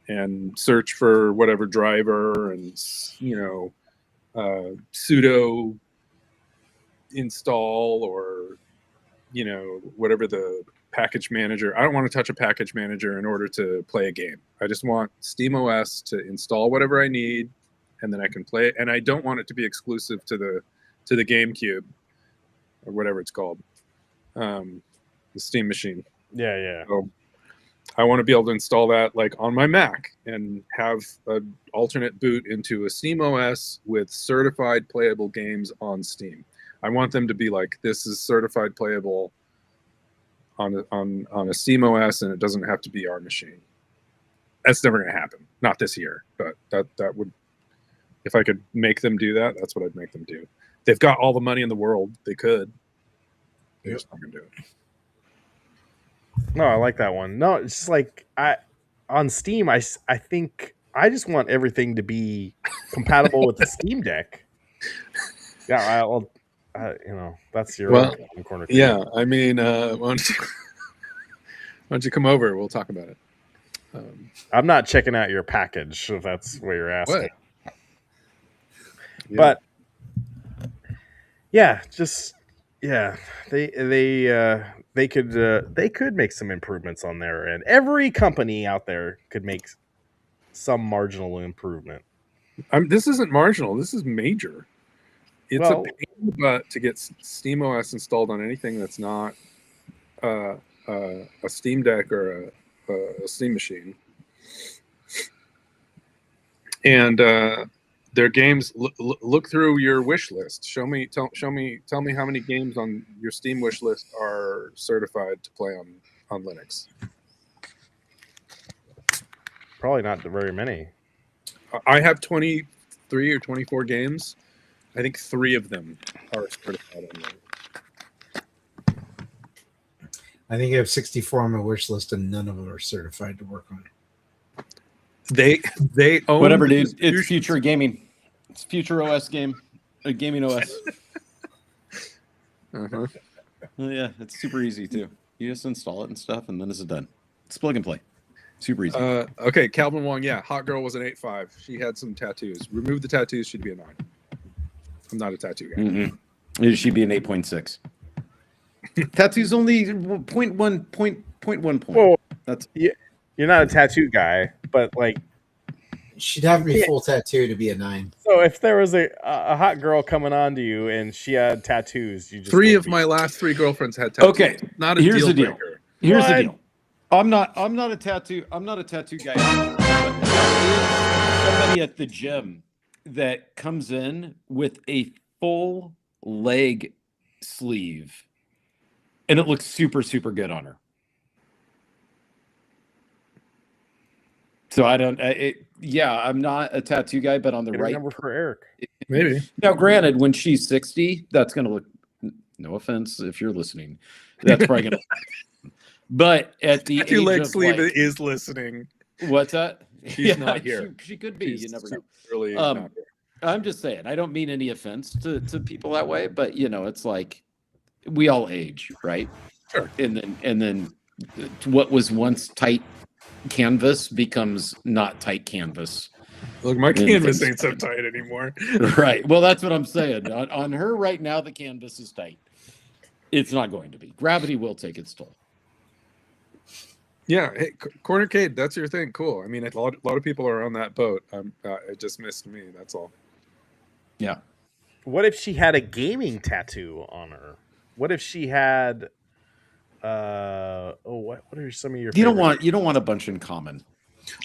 and search for whatever driver and sudo install or whatever the package manager. I don't want to touch a package manager in order to play a game. I just want SteamOS to install whatever I need, and then I can play it. And I don't want it to be exclusive to the GameCube or whatever it's called, the Steam machine. Yeah. So I want to be able to install that like on my Mac and have an alternate boot into a SteamOS with certified playable games on Steam. I want them to be like, this is certified playable on a SteamOS, and it doesn't have to be our machine. That's never going to happen. Not this year, but that would, if I could make them do that, that's what I'd make them do. They've got all the money in the world. They could. They're just not going to do it. No, I like that one. No, it's just like on Steam. I think I just want everything to be compatible with the Steam Deck. Yeah, that's your corner. Yeah, I mean, why don't you come over? We'll talk about it. I'm not checking out your package if that's what you're asking. What? Yeah. But they could make some improvements on there, and every company out there could make some marginal improvement. This isn't marginal. This is major. It's a pain in the butt to get SteamOS installed on anything that's not a Steam Deck or a Steam machine. And their games. Look through your wish list. Tell me how many games on your Steam wish list are certified to play on Linux. Probably not very many. I have 23 or 24 games. I think 3 of them are certified on Linux. I think I have 64 on my wish list, and none of them are certified to work on it. They own whatever, dude. It's future gaming. It's future OS gaming OS. Uh-huh. Well, yeah, it's super easy too. You just install it and stuff, and then it's done. It's plug and play. Super easy. Okay, Calvin Wong. Yeah, hot girl was an 8.5. She had some tattoos. Remove the tattoos, she'd be a 9. I'm not a tattoo guy. Mm-hmm. She'd be an 8.6. Tattoos only 0.1 point. Well, that's you're not a tattoo guy, but like she'd have to be full tattoo to be a 9. So if there was a hot girl coming on to you and she had tattoos, you just 3 of my last 3 girlfriends had tattoos. Okay, not a here's deal the deal. breaker. Here's the deal. I'm not a tattoo guy. But there's somebody at the gym that comes in with a full leg sleeve, and it looks super, super good on her. So I don't. I'm not a tattoo guy, but on the right. Number for Eric. Maybe. Now, granted, when she's 60, that's going to look. No offense if you're listening, that's probably going to. But at the Tattoo age leg of sleeve like, is listening. What's that? She's not here. She could be. You never know. Really not here. I'm just saying. I don't mean any offense to people that way, but it's like we all age, right? Sure. And then what was once tight canvas becomes not tight canvas. Look, my canvas ain't so tight anymore. Right. Well, that's what I'm saying. On her right now, the canvas is tight. It's not going to be. Gravity will take its toll. Yeah. Hey, Cornercade, that's your thing. Cool. I mean, a lot of people are on that boat. It just missed me. That's all. Yeah. What if she had a gaming tattoo on her? What if she had what are some of your You don't want a bunch in common.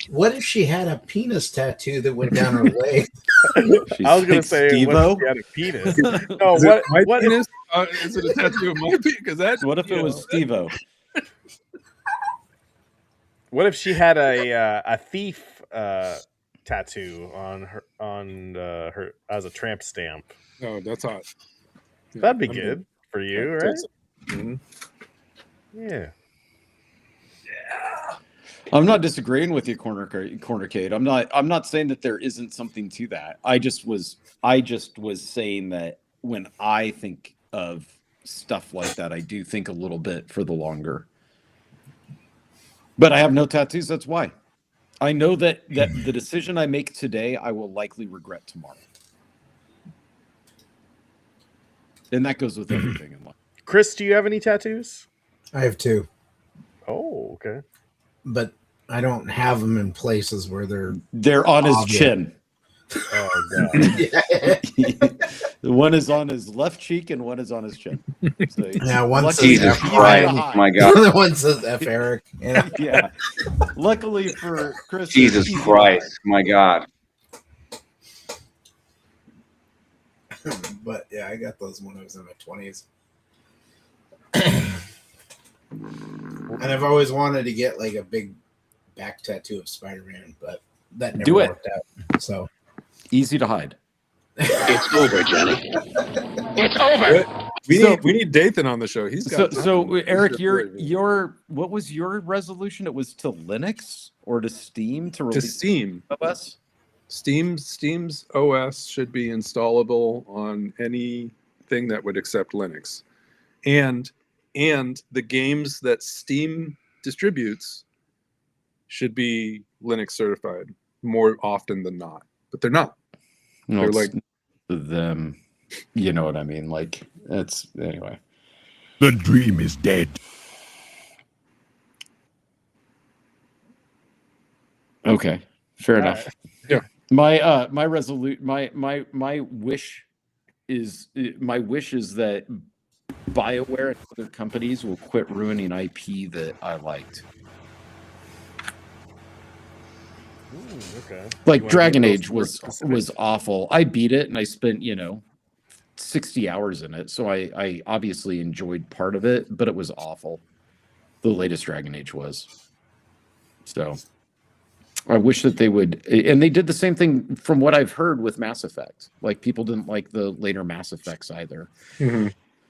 What if she had a penis tattoo that went down her leg? I was gonna say, Steve-O? what if she had a penis? No, what penis? Is it a tattoo of my penis? Because that's what if it was Steve-O? What if she had a thief tattoo on her as a tramp stamp? Oh, that's hot. Yeah, That'd be good for you, right? Mm-hmm. Yeah. I'm not disagreeing with you, Cornercade. I'm not saying that there isn't something to that. I just was saying that when I think of stuff like that, I do think a little bit for the longer. But I have no tattoos. That's why. I know that the decision I make today, I will likely regret tomorrow. And that goes with everything in life. Chris, do you have any tattoos? I have 2. Oh, okay. But I don't have them in places where they're on his chin. Oh god. One is on his left cheek and one is on his chin. So yeah, one says Jesus Christ, my God. The other one says F Eric. Yeah. Yeah. Luckily for Chris. Jesus Christ, my God. But yeah, I got those when I was in my 20s. And I've always wanted to get like a big back tattoo of Spider-Man, but that never worked out. So easy to hide. It's over, Johnny. It's over. We need Dathan on the show. He's got so Eric, your what was your resolution? It was to Linux or to Steam to release Steam OS? Steam's OS should be installable on anything that would accept Linux. And the games that Steam distributes should be Linux certified more often than not. But they're not. No, they're like them, you know what I mean? Like it's anyway. The dream is dead. Okay, fair enough. Right. Yeah. My wish is that BioWare and other companies will quit ruining IP that I liked. Ooh, okay. Like Dragon Age was awful. I beat it and I spent 60 hours in it, so I obviously enjoyed part of it, but it was awful. The latest Dragon Age was. So I wish that they would, and they did the same thing from what I've heard with Mass Effect. Like people didn't like the later Mass Effects either. Mm-hmm.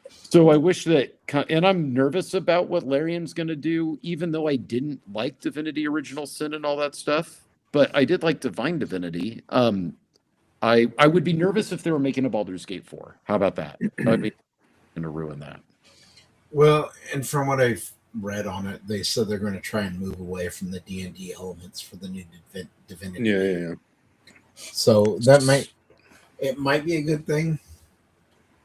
So I wish that, and I'm nervous about what Larian's going to do, even though I didn't like Divinity Original Sin and all that stuff, but I did like Divine Divinity. I would be nervous if they were making a Baldur's Gate 4. How about that? I'd be going to ruin that. Well, and from what I've read on it, they said they're going to try and move away from the D&D elements for the new Divinity. Yeah. So it might be a good thing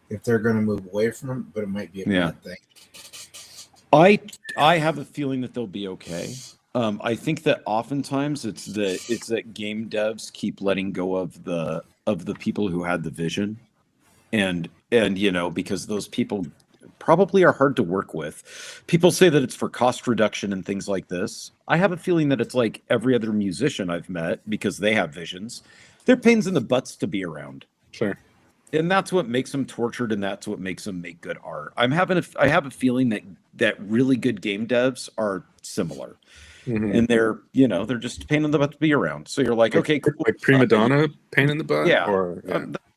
if they're going to move away from them, but it might be a bad thing. I have a feeling that they'll be okay. I think that oftentimes it's that game devs keep letting go of the people who had the vision, and because those people probably are hard to work with. People say that it's for cost reduction and things like this. I have a feeling that it's like every other musician I've met, because they have visions. They're pains in the butts to be around. Sure. And that's what makes them tortured, and that's what makes them make good art. I have a feeling that really good game devs are similar. Mm-hmm. And they're just a pain in the butt to be around. So you're like, okay, cool. Like Prima Donna, pain in the butt? Yeah.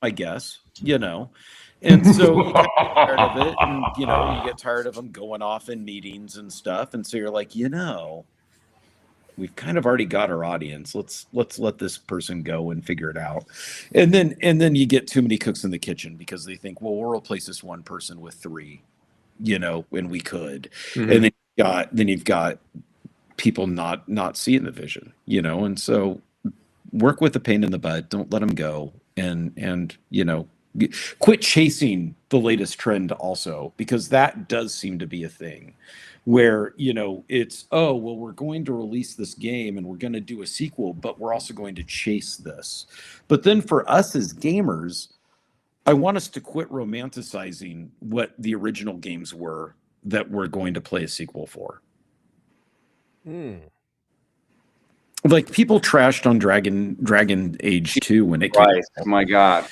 I guess, And so you get tired of it, and you get tired of them going off in meetings and stuff. And so you're like, we've kind of already got our audience. Let's let this person go and figure it out. And then you get too many cooks in the kitchen because they think, well, we'll replace this one person with 3, when we could. And then you've got people not seeing the vision, and so work with the pain in the butt. Don't let them go, and quit chasing the latest trend also, because that does seem to be a thing where it's, oh well, we're going to release this game and we're going to do a sequel, but we're also going to chase this. But then for us as gamers, I want us to quit romanticizing what the original games were that we're going to play a sequel for. Like, people trashed on Dragon Age 2 when it came out. Oh my God.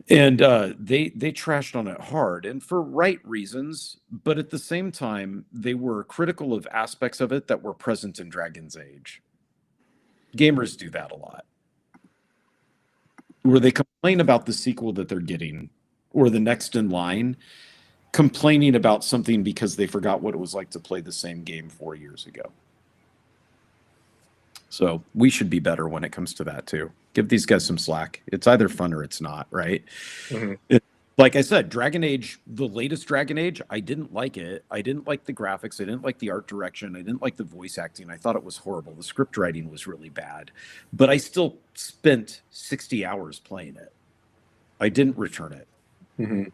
And they trashed on it hard, and for right reasons, but at the same time, they were critical of aspects of it that were present in Dragon's Age. Gamers do that a lot, where they complain about the sequel that they're getting, or the next in line, complaining about something because they forgot what it was like to play the same game 4 years ago. So we should be better when it comes to that too. Give these guys some slack. It's either fun or it's not, right? Like I said, Dragon Age, the latest Dragon Age, I didn't like it. I didn't like the graphics. I didn't like the art direction. I didn't like the voice acting. I thought it was horrible. The script writing was really bad. But I still spent 60 hours playing it. I didn't return it.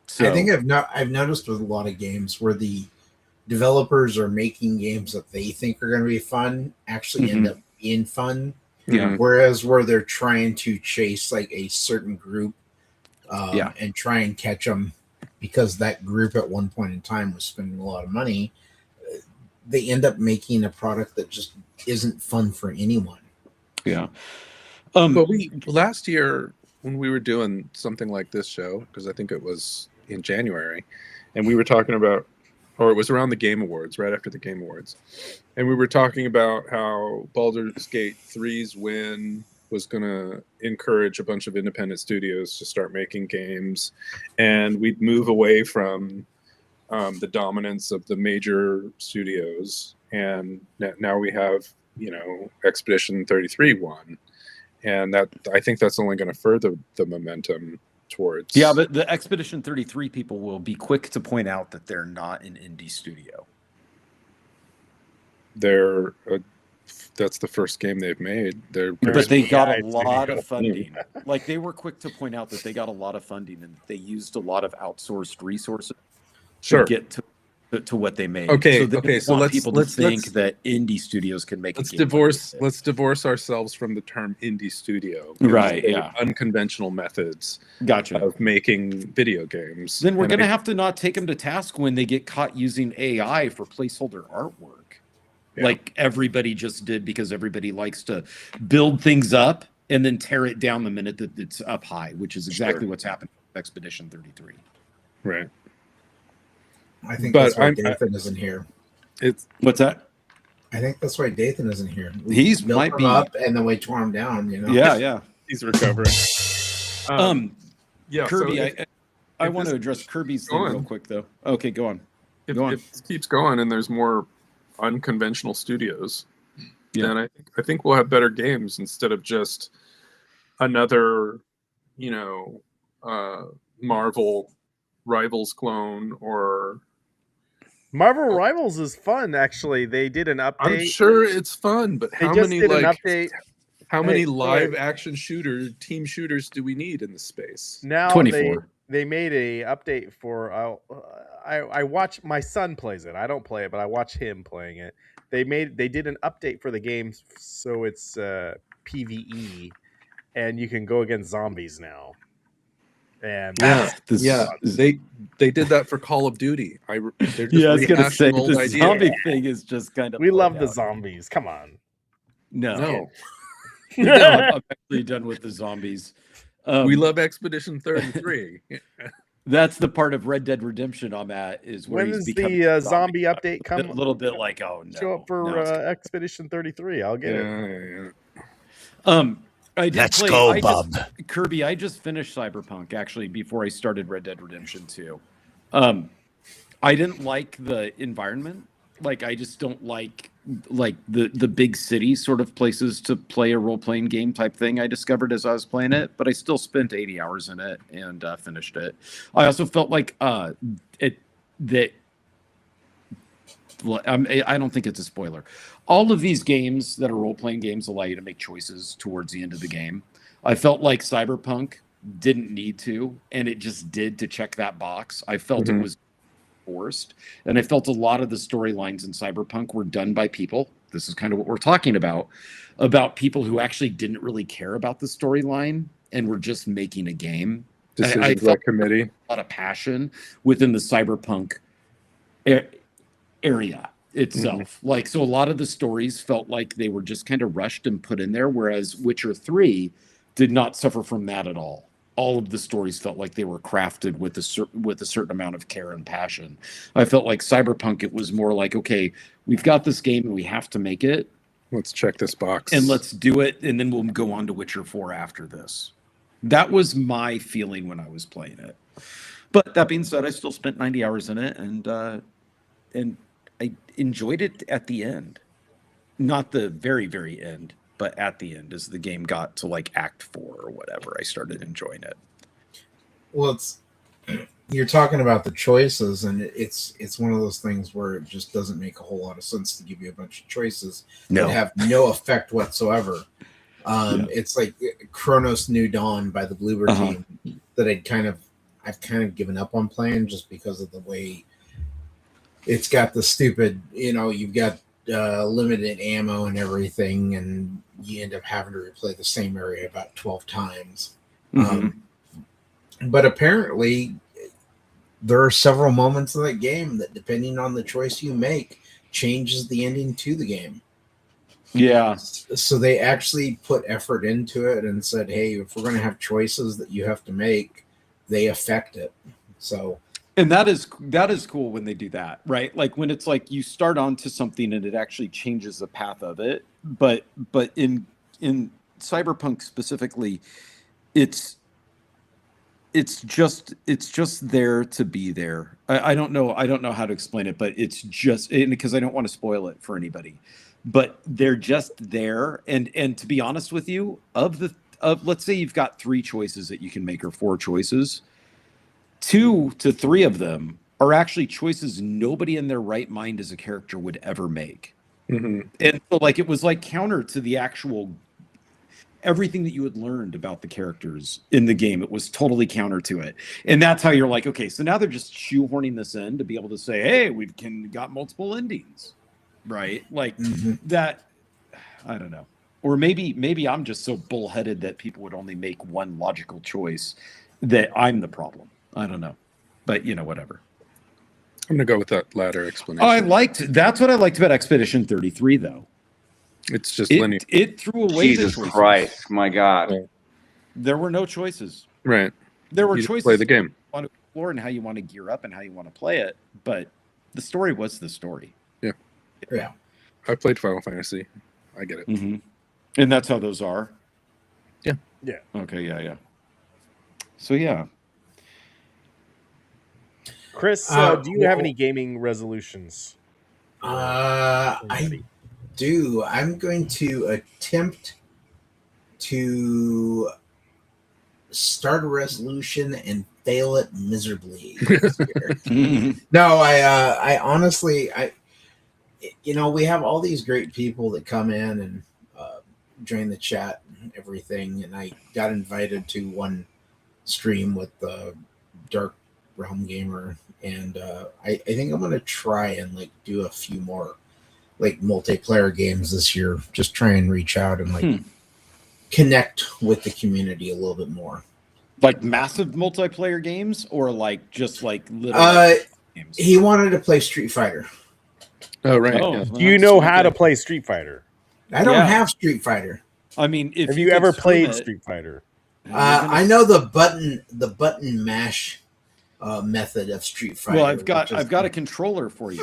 So, I think I've noticed with a lot of games where the developers are making games that they think are going to be fun actually end up being fun. Whereas where they're trying to chase like a certain group and try and catch them because that group at one point in time was spending a lot of money, they end up making a product that just isn't fun for anyone. But last year when we were doing something like this show, because I think it was in January, and we were talking about, or it was around the Game Awards, right after the Game Awards, and we were talking about how Baldur's Gate 3's win was going to encourage a bunch of independent studios to start making games, and we'd move away from the dominance of the major studios, and now we have, Expedition 33 won, and that, I think that's only going to further the momentum towards. Yeah, but the Expedition 33 people will be quick to point out that they're not an indie studio. That's the first game they've made. But they got a lot of funding. Like, they were quick to point out that they got a lot of funding and they used a lot of outsourced resources to get to what they made. So let's think that indie studios can make. Let's divorce ourselves from the term indie studio. Right. Yeah. Unconventional methods. Gotcha. Of making video games. Then we're going to have to not take them to task when they get caught using AI for placeholder artwork. Like everybody just did, because everybody likes to build things up and then tear it down the minute that it's up high, which is exactly what's happened with Expedition 33. Right. I think that's why Dathan isn't here. What's that? I think that's why Dathan isn't here. He's might be up, and then we tore him down. Yeah. He's recovering. Kirby, so I want to address Kirby's thing real quick, though. Okay, go on. If this keeps going and there's more unconventional studios, then I think we'll have better games instead of just another, Marvel Rivals clone or. Marvel Rivals is fun, actually. They did an update. I'm sure it's fun, but how many live Hey. action team shooters do we need in the space? Now 24. They made a update for. I watch, my son plays it. I don't play it, but I watch him playing it. They did an update for the game, so it's PvE, and you can go against zombies now. And they did that for Call of Duty. I was gonna say the zombie thing is just kind of. We love the zombies. Come on. No, I'm actually done with the zombies. We love Expedition 33. That's the part of Red Dead Redemption I'm at. Is where when he's does the zombie update come? A little bit like, oh no. Show up for Expedition 33. I'll get it. I did Let's play, go, Bob. Kirby, I just finished Cyberpunk, actually, before I started Red Dead Redemption 2. I didn't like the environment. Like, I just don't like the big city sort of places to play a role-playing game type thing I discovered as I was playing it, but I still spent 80 hours in it and finished it. I also felt like I don't think it's a spoiler. All of these games that are role-playing games allow you to make choices towards the end of the game. I felt like Cyberpunk didn't need to, and it just did to check that box. I felt it was forced, and I felt a lot of the storylines in Cyberpunk were done by people. This is kind of what we're talking about people who actually didn't really care about the storyline and were just making a game. I felt committee. a lot of passion within the Cyberpunk area itself. Like, so a lot of the stories felt like they were just kind of rushed and put in there, whereas Witcher 3 did not suffer from that at all. All of the stories felt like they were crafted with a certain amount of care and passion. I felt like Cyberpunk, it was more like, okay, we've got this game and we have to make it. Let's check this box. And let's do it, and then we'll go on to Witcher 4 after this. That was my feeling when I was playing it. But that being said, I still spent 90 hours in it, and I enjoyed it at the end. Not the very, very end, but at the end, as the game got to like Act 4 or whatever, I started enjoying it. Well, you're talking about the choices, and it's one of those things where it just doesn't make a whole lot of sense to give you a bunch of choices that have no effect whatsoever. It's like Chronos New Dawn by the Bloober team that I've kind of given up on playing just because of the way it's got the stupid, you've got limited ammo and everything, and you end up having to replay the same area about 12 times. But apparently there are several moments in that game that, depending on the choice you make, changes the ending to the game. Yeah. So they actually put effort into it and said, hey, if we're going to have choices that you have to make, they affect it. So, and that is cool when they do that, right? Like when it's like you start onto something and it actually changes the path of it. But in Cyberpunk specifically, it's just there to be there. I don't know how to explain it, but it's just, because I don't want to spoil it for anybody. But they're just there, and to be honest with you, of let's say you've got 3 choices that you can make, or 4 choices, 2 to 3 of them are actually choices nobody in their right mind as a character would ever make. And so, like, it was like counter to the actual everything that you had learned about the characters in the game. It was totally counter to it, and that's how you're like, okay, so now they're just shoehorning this in to be able to say, hey, we've got multiple endings. Right, like that. I don't know, or maybe I'm just so bullheaded that people would only make one logical choice, that I'm the problem. I don't know, but whatever. I'm gonna go with that latter explanation. That's what I liked about Expedition 33, though. It's just linear. It threw away Jesus Christ, my God. There were no choices. Right. There were you choices. Play the game. On explore and how you want to gear up and how you want to play it, but the story was the story. Yeah. I played Final Fantasy. I get it. And that's how those are. Yeah. Okay. Yeah. So yeah. Chris, do you have any gaming resolutions? I do. I'm going to attempt to start a resolution and fail it miserably. No, I honestly, we have all these great people that come in and join the chat and everything, and I got invited to one stream with Dark Realm Gamer, and I think I'm going to try and do a few more multiplayer games this year. Just try and reach out and connect with the community a little bit more. Like massive multiplayer games, or just little games? He wanted to play Street Fighter. Oh, right. Do you know how to play Street Fighter? I don't have Street Fighter. I mean, have you ever played Street Fighter? I know the button mash method of Street Fighter. Well, I've got a controller for you.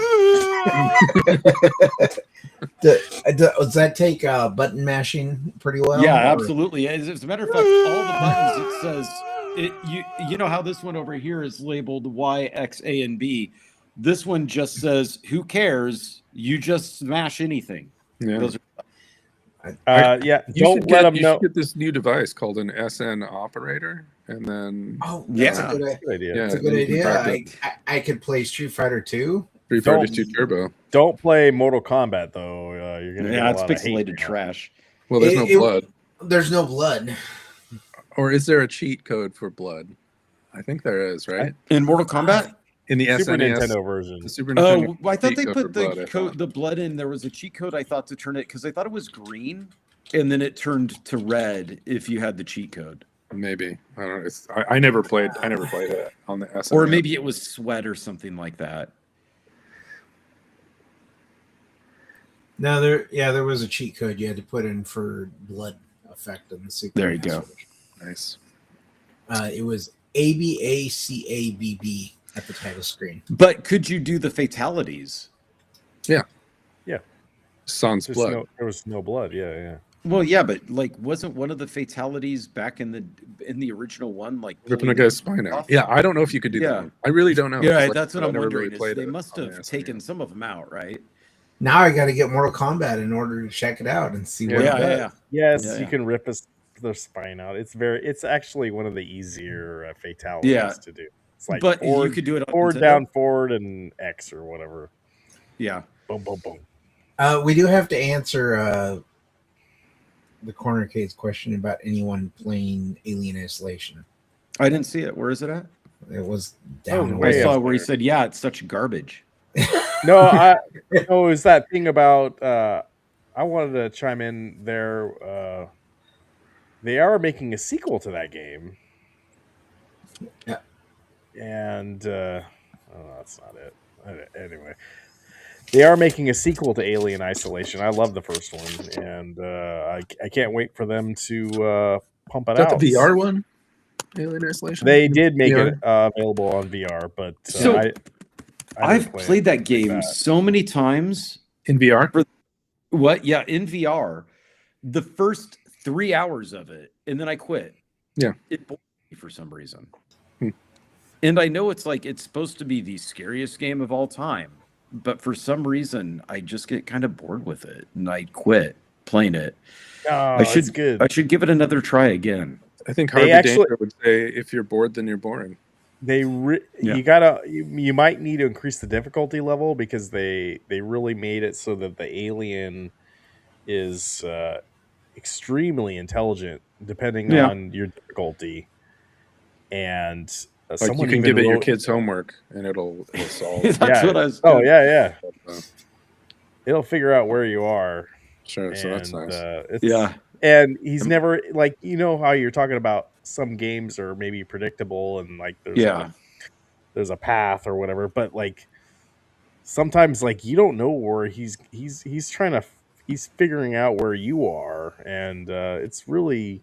Does that take button mashing pretty well? Yeah, absolutely. As a matter of fact, all the buttons, it says you know how this one over here is labeled Y, X, A, and B. This one just says, "Who cares? You just smash anything." Yeah. Those are, Yeah, You don't should let get, them you know. should get this new device called an SN Operator, and then Oh, Yeah. that's a good idea. Good idea. yeah, That's a then good you can idea. practice I could play Street Fighter 2. Street Fighter 2 Turbo. Don't play Mortal Kombat though. You're gonna get a it's lot of hate. pixelated trash. Well, there's no blood. There's no blood. Or is there a cheat code for blood? I think there is, right? In Mortal Kombat? In the Super SNES, Nintendo version. the Super Nintendo. Oh, I thought cheat they code put for the blood, I code, thought. the blood in. There was a cheat code I thought to turn it because I thought it was green, and then it turned to red if you had the cheat code. Maybe I don't know. I never played. I never played it on the SNES. Or maybe it was sweat or something like that. No, there was a cheat code you had to put in for blood effect in the Super There you NES go. version. Nice. It was ABACABB at the title screen. But could you do the fatalities? Sans blood. There was no blood. Yeah. Well, yeah, but like, wasn't one of the fatalities back in the original one like Ripping a pulling guy's spine out. off? Yeah, I don't know if you could do Yeah. that one. I really don't know. Yeah, Like, that's what I I'm never wondering. really Is played they it must on have the SNES. taken some of them out, right? Now I got to get Mortal Kombat in order to check it out and see what it does. Yes, Yeah, you yeah. can rip their spine out. It's actually one of the easier fatalities Yeah. to do. It's like But forward, you could do it on forward, Nintendo? down, forward, and X or whatever. Yeah. Boom, boom, boom. We do have to answer the Corner Case question about anyone playing Alien Isolation. I didn't see it. Where is it at? It was down. Oh, I way saw up where he there. said, "Yeah, it's such garbage." No, it was that thing about. I wanted to chime in there. They are making a sequel to that game. Yeah. And that's not it. Anyway, they are making a sequel to Alien Isolation. I love the first one, and I can't wait for them to pump it Is that out. the VR one? Alien Isolation? They did make VR? it available on VR, but So, I've I've played that game so many times. In VR? What? Yeah, in VR. The first 3 hours of it, and then I quit. Yeah. It bored me for some reason. And I know it's supposed to be the scariest game of all time, but for some reason I just get kind of bored with it, and I quit playing it. Oh, It's good. I should give it another try again. I think They Harvey actually- Danger would say, if you're bored, then you're boring. You might need to increase the difficulty level because they really made it so that the alien is extremely intelligent depending on your difficulty, and Like you can give it your kids' homework and it'll solve. That's what I was. Oh yeah. It'll figure out where you are. Sure, so that's and, nice. Yeah. And he's never how you're talking about some games are maybe predictable and there's a path or whatever, but sometimes you don't know where he's figuring out where you are, and it's really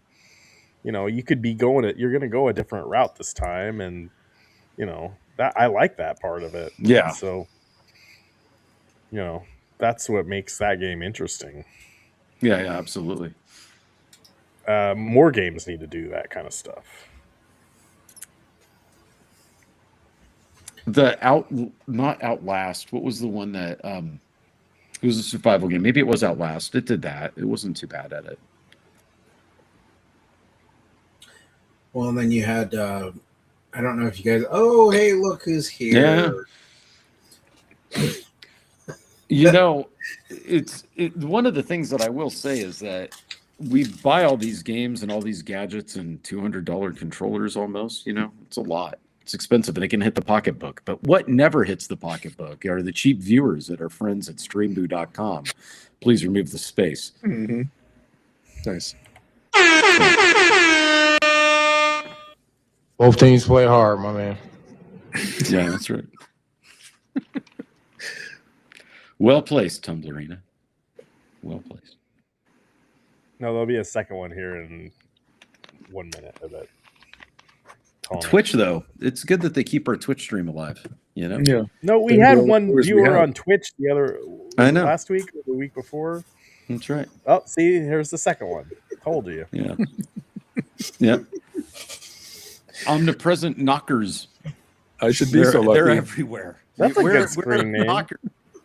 you could be you're going to go a different route this time, and that I like that part of it. Yeah. So that's what makes that game interesting. Yeah, absolutely. More games need to do that kind of stuff. Not Outlast. What was the one that it was a survival game? Maybe it was Outlast. It did that. It wasn't too bad at it. Well, and then you had I don't know if you guys. Oh, hey, look who's here! Yeah. It's one of the things that I will say is that we buy all these games and all these gadgets and $200 controllers almost. It's a lot. It's expensive and it can hit the pocketbook. But what never hits the pocketbook are the cheap viewers that are friends at streamboo.com. Please remove the space. Mm-hmm. Nice. Both teams play hard, my man. Yeah, that's right. Well placed, Tumblerina. Well placed. No, there'll be a second one here in 1 minute. I bet. Twitch, though, it's good that they keep our Twitch stream alive. Yeah. No, we had one viewer on Twitch last week or the week before. That's right. Oh, see, here's the second one. Told you. Yeah. Yep. Omnipresent knockers. I should be so lucky. They're everywhere. That's a Where- good where are screen the name. knockers?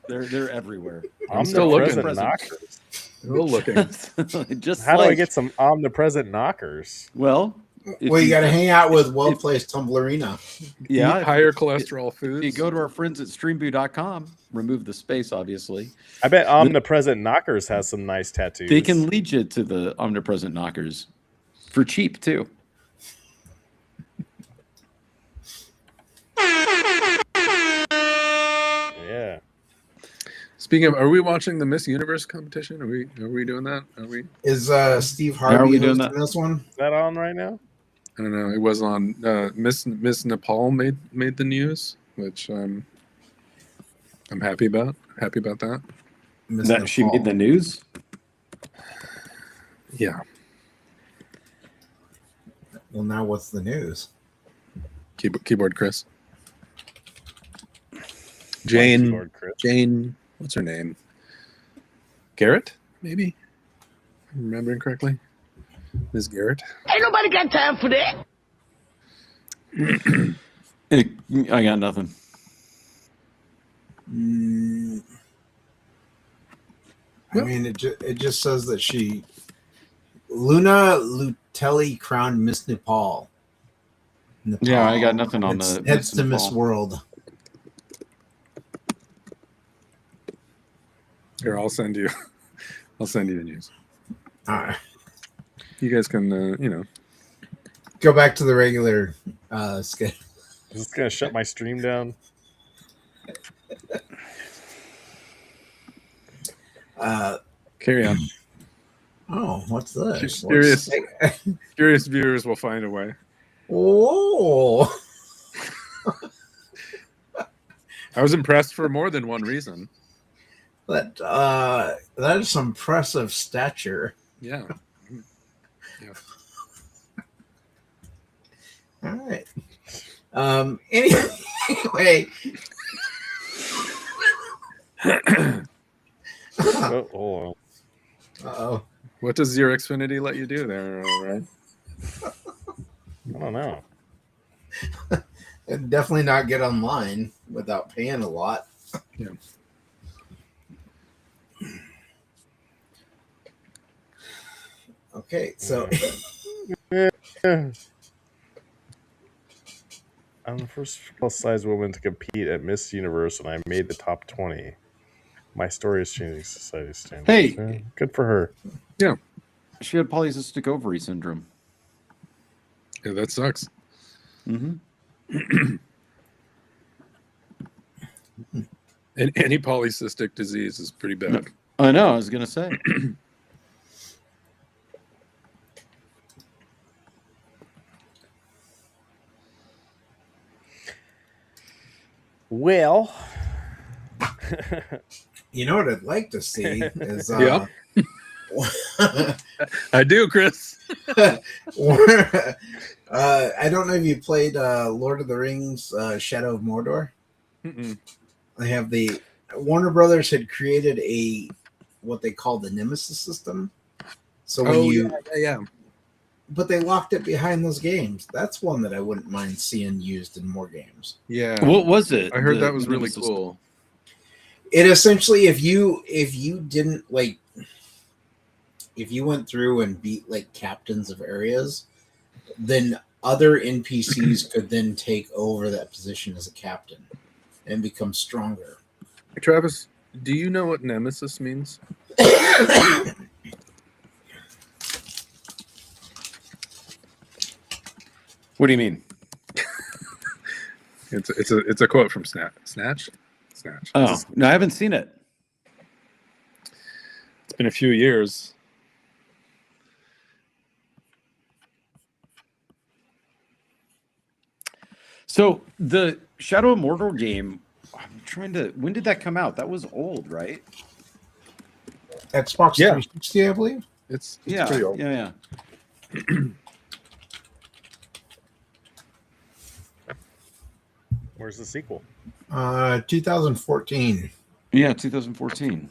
They're everywhere. I'm still looking. Omnipresent knockers. Still looking. Just How do like, I get some omnipresent knockers? Well, if Well, you got to hang out with well if- placed Tumblerina. Yeah, Eat if- higher if- cholesterol foods. If you go to our friends at streamboo.com, remove the space, obviously. I bet omnipresent knockers has some nice tattoos. They can lead you to the omnipresent knockers for cheap too. Yeah. Speaking of, are we watching the Miss Universe competition? Are we doing that? Are we? Is Steve Are Harvey we doing hosting that? this one? Is that on right now? I don't know. It was on Miss Nepal made the news, which I'm happy about. Happy about that. Miss That she Nepal. made the news. Yeah. Well, now what's the news? Keyboard Chris. Jane. Lord Chris. Jane. What's her name? Garrett, maybe. If I'm remembering correctly. Ms. Garrett. Ain't nobody got time for that. I got nothing. I mean, it just says that Luna Lutelli crowned Miss Nepal. Yeah, I got nothing on It's the heads to Nepal. Miss World. Here, I'll send you the news. All right. You guys can, Go back to the regular schedule. Is this gonna shut my stream down? carry on. Oh, what's this? Curious viewers will find a way. Oh, I was impressed for more than one reason. that is some impressive stature. Yeah. All right. Anyway. Oh, hold on. Uh-oh. What does your Xfinity let you do there, all right? I don't know. It'd definitely not get online without paying a lot. Yeah. Okay, so I'm the first plus-size woman to compete at Miss Universe, and I made the top 20. My story is changing society standards. Hey! Yeah, good for her. Yeah. She had polycystic ovary syndrome. Yeah, that sucks. Mm-hmm. And any polycystic disease is pretty bad. No. I know. I was gonna say. Well, you know what I'd like to see is Yep. I do, Chris. I don't know if you played Lord of the Rings Shadow of Mordor. Mm-mm. They have Warner Brothers had created what they call the Nemesis system. So when yeah. But they locked it behind those games. That's one that I wouldn't mind seeing used in more games. Yeah. What was it? I heard The that was really Nemesis- cool. It essentially, if you didn't if you went through and beat like captains of areas, then other NPCs could then take over that position as a captain and become stronger. Travis, do you know what Nemesis means? What do you mean? It's a quote from Snatch. Oh no, I haven't seen it. It's been a few years. So the Shadow of Mordor game, I'm trying to. When did that come out? That was old, right? Xbox 360, I believe. It's Yeah, pretty old. yeah. where's the sequel? 2014. Yeah, 2014.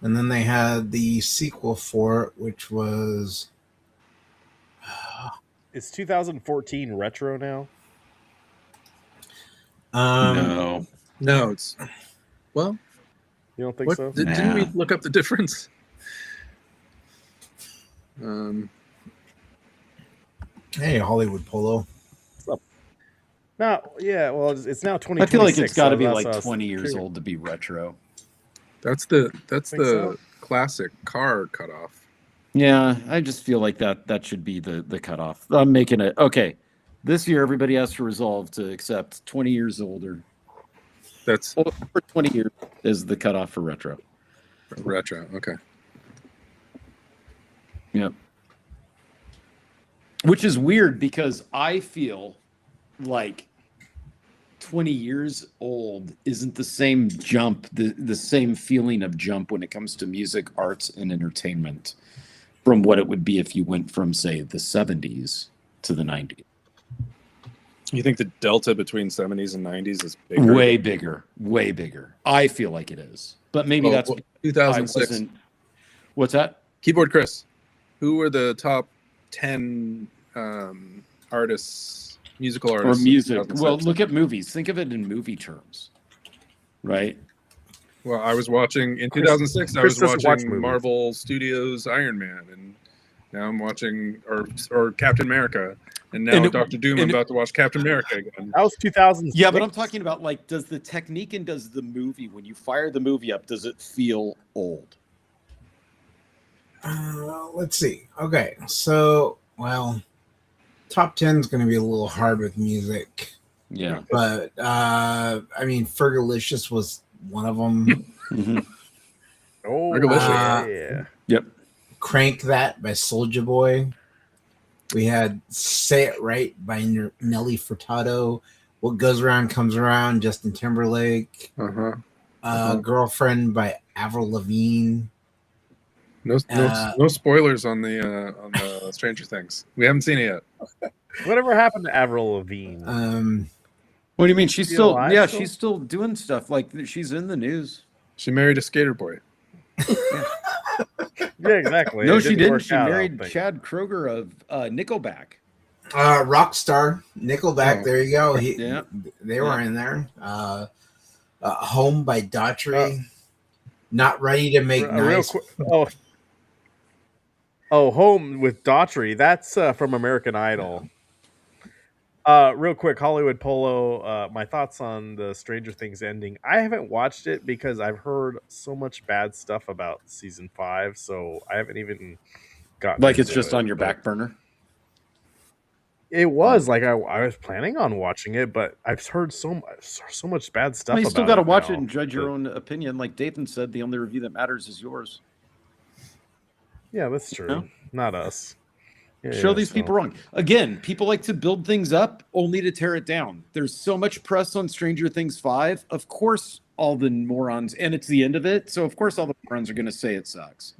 And then they had the sequel for it, which was Is 2014 retro now? No. No, it's well. You don't think so? Didn't we look up the difference? Hey, Hollywood Polo. No, yeah. Well, it's now 2026. I feel like it's got to be so like that's 20 years old to be retro. That's the so? classic car cutoff. Yeah, I just feel like that should be the cutoff. I'm making it okay. This year, everybody has to resolve to accept 20 years older. That's for 20 years is the cutoff for retro. Retro, okay. Yep. Which is weird because I feel like 20 years old isn't the same jump, the same feeling of jump when it comes to music, arts, and entertainment from what it would be if you went from, say, the 70s to the 90s. You think the delta between 70s and 90s is bigger? Way bigger. I feel like it is. But maybe that's 2006. What's that? Keyboard Chris, who were the top 10 artists, musical artists? Or music. Well, look at movies. Think of it in movie terms, right? Well, I was watching, in 2006, I was watch watching movies. Marvel Studios Iron Man, and now I'm watching, or Captain America. And now Dr. Doom, I'm about to watch Captain America again. That was 2000. Yeah, but I'm talking about, like, does the technique and does the movie, when you fire the movie up, does it feel old? Let's see. Okay, so, well, top 10 is going to be a little hard with music. Yeah. But, I mean, Fergalicious was one of them. Mm-hmm. Oh, yeah. Yep. Crank That by Soulja Boy. We had Say It Right by Nelly Furtado. What Goes Around Comes Around, Justin Timberlake. Girlfriend by Avril Lavigne. No spoilers on the Stranger Things. We haven't seen it yet. Whatever happened to Avril Lavigne? What do you mean? She's still, alive she's still doing stuff. Like, she's in the news. She married a skater boy. Yeah, exactly. No, It she didn't didn't. work She out, I married don't think. Chad Kroger of Nickelback. Rockstar, Nickelback. Oh. There you go. Yeah. They were in there. Home by Daughtry. Not Ready to Make Nice. Home with Daughtry. That's from American Idol. Real quick, Hollywood Polo. My thoughts on the Stranger Things ending. I haven't watched it because I've heard so much bad stuff about season 5, so I haven't even gotten. Like, it's into just it, on your but back burner. It was like I was planning on watching it, but I've heard so much bad stuff. Well, you still got to watch it and judge your own opinion. Like Dathan said, the only review that matters is yours. Yeah, that's true. No? Not us. Show these people wrong. Again, people like to build things up only to tear it down. There's so much press on Stranger Things 5. Of course, all the morons, and it's the end of it, so of course all the morons are going to say it sucks.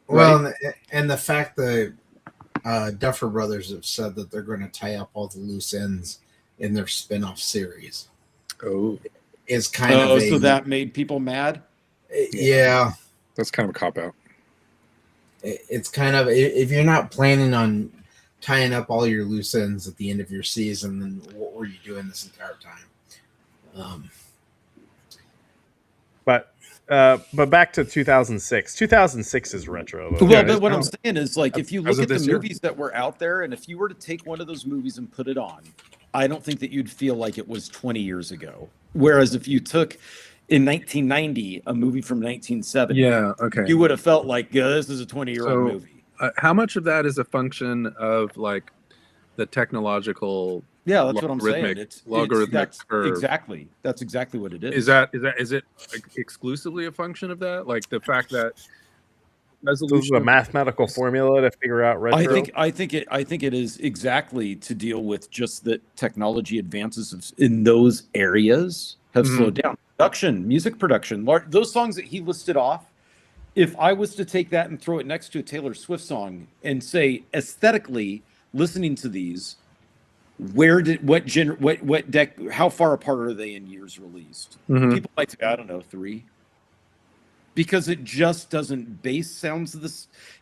Well, right? And the fact that Duffer Brothers have said that they're going to tie up all the loose ends in their spin-off series. Oh. Is kind of so that made people mad? Yeah. That's kind of a cop-out. It's kind of, if you're not planning on tying up all your loose ends at the end of your season, then what were you doing this entire time? But back to 2006. 2006 is retro. Though. Well, but what I'm saying is, like, if you look at the year. movies that were out there, and if you were to take one of those movies and put it on, I don't think that you'd feel like it was 20 years ago. Whereas if you took in 1990 a movie from 1970, you would have felt like this is a 20-year-old movie. How much of that is a function of like the technological? Yeah, that's what I'm saying. It's logarithmic curve. Exactly. That's exactly what it is. Is it exclusively a function of that? Like the fact that resolution, this is a mathematical formula to figure out retro. I think it is exactly to deal with just that technology advances in those areas have slowed down. Music production, those songs that he listed off. If I was to take that and throw it next to a Taylor Swift song and say aesthetically, listening to these, how far apart are they in years released? People might say, I don't know, 3. because it just doesn't. Bass sounds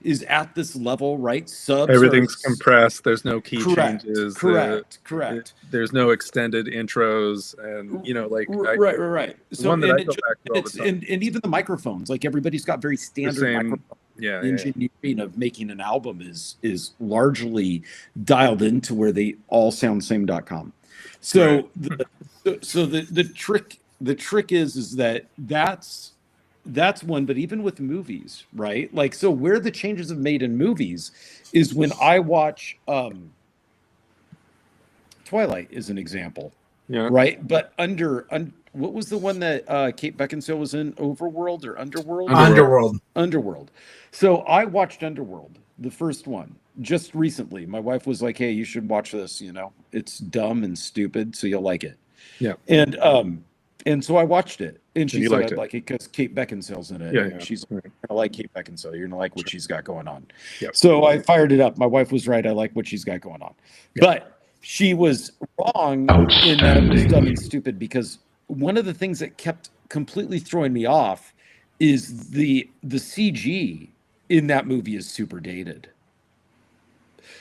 is at this level, right? Subs. Everything's compressed. There's no key correct, changes. Correct. There's no extended intros, and right. So one that I go back to all the time. And even the microphones, like everybody's got very standard microphones. Yeah, engineering of making an album is largely dialed into where they all sound same.com. So the trick is that's one, but even with movies, right? Like, so where the changes have made in movies is when I watch Twilight is an example. Yeah. Right. But what was the one that Kate Beckinsale was in? Overworld or Underworld? Underworld. So I watched Underworld, the first one, just recently. My wife was like, "Hey, you should watch this. You know, it's dumb and stupid, so you'll like it." Yeah. And so I watched it, and she said, "I'd like it because Kate Beckinsale's in it." Yeah. She's gonna like Kate Beckinsale. You're gonna like what she's got going on. Yeah. So I fired it up. My wife was right. I like what she's got going on, but she was wrong in that it was dumb and stupid, because one of the things that kept completely throwing me off is the CG in that movie is super dated.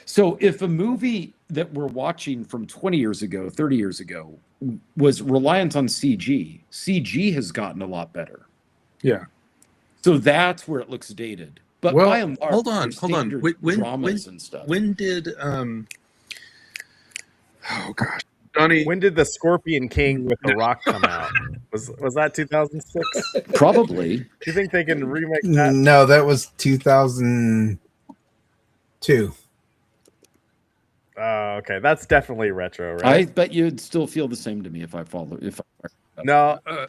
So if a movie that we're watching from 20 years ago, 30 years ago was reliant on CG has gotten a lot better. Yeah. So that's where it looks dated. But by and large, hold on. Dramas and stuff. When did oh gosh, Johnny. When did the Scorpion King with The Rock come out? Was that 2006? Probably. Do you think they can remake that? No, that was 2002. Oh, okay. That's definitely retro, right? I bet you'd still feel the same to me if I follow. No. That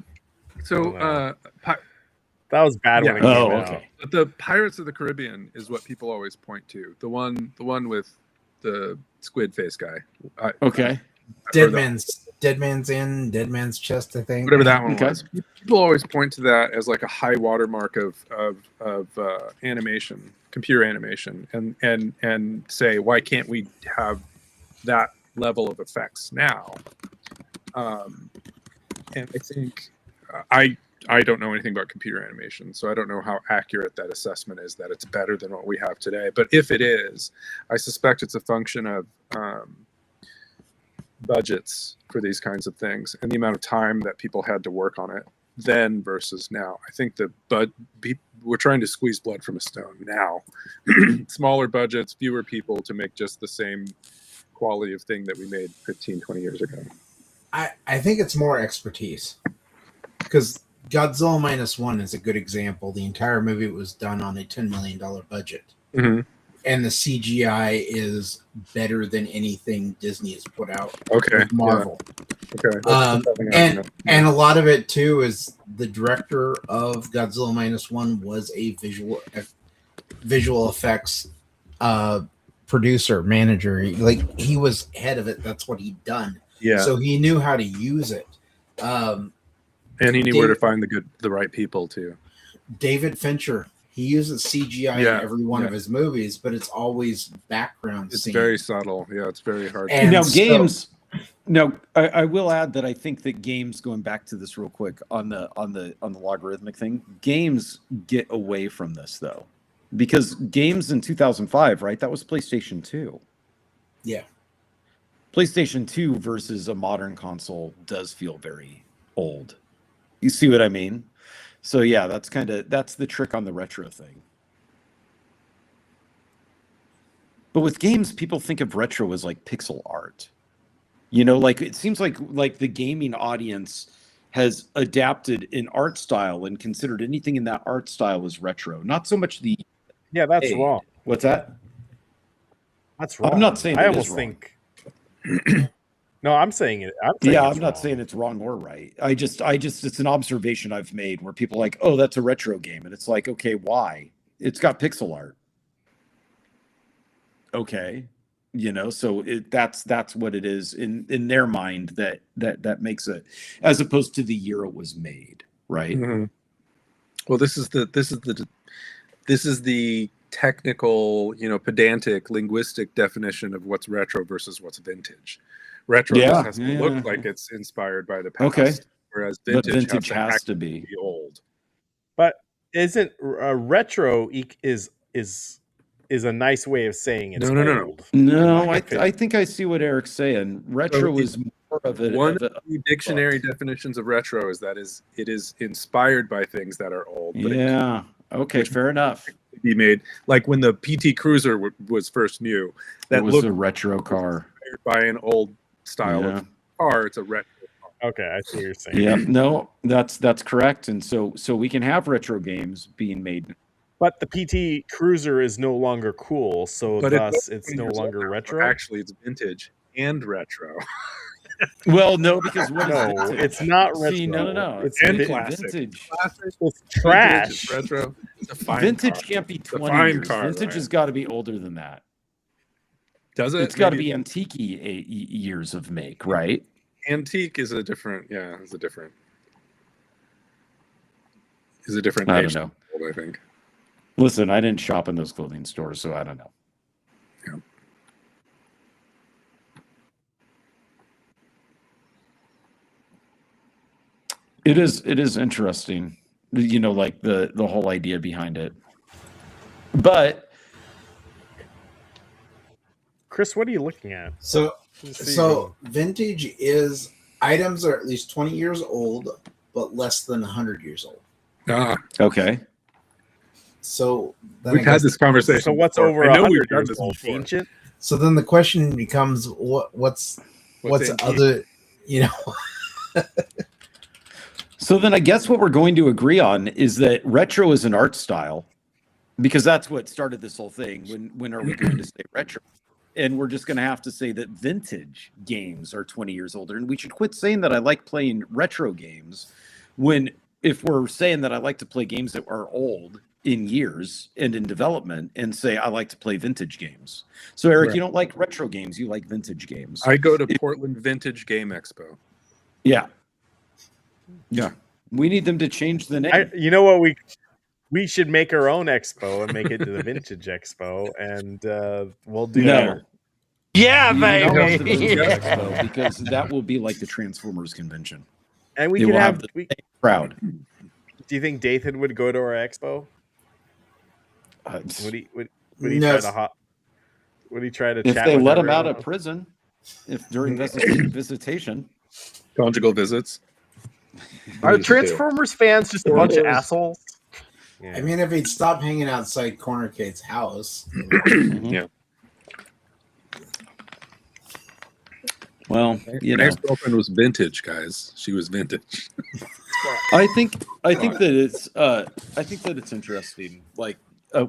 was bad when it came out. Okay. But the Pirates of the Caribbean is what people always point to. The one with the squid face guy. Okay. Dead Man's Inn, Dead Man's Chest, I think. Whatever that one was. People always point to that as like a high watermark of animation, computer animation, and say, why can't we have that level of effects now? And I think I don't know anything about computer animation, so I don't know how accurate that assessment is that it's better than what we have today. But if it is, I suspect it's a function of budgets for these kinds of things and the amount of time that people had to work on it then versus now. I think we're trying to squeeze blood from a stone now. Smaller budgets, fewer people to make just the same quality of thing that we made 15, 20 years ago. I think it's more expertise, because Godzilla -1 is a good example. The entire movie was done on a $10 million budget. Mm-hmm. And the CGI is better than anything Disney has put out. Okay. With Marvel. Yeah. Okay. And a lot of it too is the director of Godzilla -1 was a visual effects producer, manager. Like, he was head of it. That's what he'd done. Yeah. So he knew how to use it. And he knew where to find the right people too. David Fincher. He uses CGI in every one of his movies, but it's always background. It's very subtle. Yeah, it's very hard. And now, games. No, I will add that I think that games, going back to this real quick on the logarithmic thing, games get away from this though, because games in 2005, right? That was PlayStation 2. Yeah. PlayStation 2 versus a modern console does feel very old. You see what I mean? So yeah, that's the trick on the retro thing. But with games, people think of retro as like pixel art. You know, like it seems like the gaming audience has adapted an art style and considered anything in that art style as retro. Not so much the that's wrong. What's that? That's wrong. I'm not saying I almost think No, I'm saying it. I'm not saying it's wrong or right. I just, it's an observation I've made where people are like, oh, that's a retro game. And it's like, okay, why? It's got pixel art. Okay. You know, so that's what it is in their mind that makes it, as opposed to the year it was made. Right. Mm-hmm. Well, this is the technical, pedantic, linguistic definition of what's retro versus what's vintage. Retro just has to look like it's inspired by the past, whereas vintage has to be old. But isn't retro is a nice way of saying it's No. old. No, I think I see what Eric's saying. Retro is more of a one of the dictionary definitions of retro is that it is inspired by things that are old. But yeah. Okay. Fair enough. be made like when the PT Cruiser was first new. That was looked a retro car inspired by an old style of car. It's a retro. Okay, I see what you're saying. Yeah, no, that's correct. And so we can have retro games being made. But the PT Cruiser is no longer cool, so But thus it's no longer retro. Actually, it's vintage and retro. Well, no, because what is No, vintage? it's not retro. See, no. It's vintage. It's trash. It's retro. It's a fine Vintage car. can't be 20 fine years. car, Vintage right? has got to be older than that. Does it? It's got to be antique years of make, right? Antique is a different. Yeah, is a different. I age don't know. level, I think. Listen, I didn't shop in those clothing stores, so I don't know. Yeah. It is interesting, like the whole idea behind it. But Chris, what are you looking at? So vintage is items are at least 20 years old, but less than 100 years old. Okay. So then we've had this conversation. So what's before. over 100 years old? Ancient? So then the question becomes, what's other, So then I guess what we're going to agree on is that retro is an art style, because that's what started this whole thing. When are we going to say retro? And we're just going to have to say that vintage games are 20 years older. And we should quit saying that I like playing retro games if we're saying that I like to play games that are old in years and in development, and say I like to play vintage games. So Eric, You don't like retro games, you like vintage games. I go to Portland Vintage Game Expo. Yeah. We need them to change the name. You know what? We should make our own expo and make it to the Vintage Expo, and we'll do that. Yeah, Not baby. the Vintage Expo, because that will be like the Transformers convention. And we They could will have the same crowd. Do you think Dathan would go to our expo? Would he No. try to If chat they with let him everyone? out of prison, if during visitation. Conjugal visits. Are Transformers fans just a bunch of assholes? Yeah. I mean, if he'd stop hanging outside Corner Kate's house. Yeah. Well, My ex-girlfriend was vintage, guys. She was vintage. I think that it's interesting. Like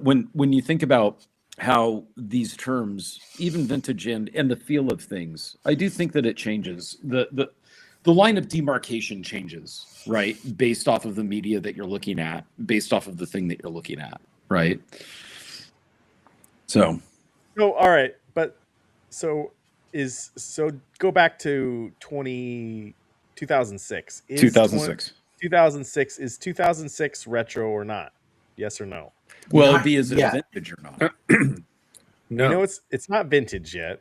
when you think about how these terms, even vintage and the feel of things, I do think that it changes. The line of demarcation changes, right? Based off of the media that you're looking at, based off of the thing that you're looking at, right? So all right, but go back to 2006. 2006. 2006 is 2006 retro or not? Yes or no? Well, it'd be is it Yeah. vintage or not? No. You know, it's not vintage yet.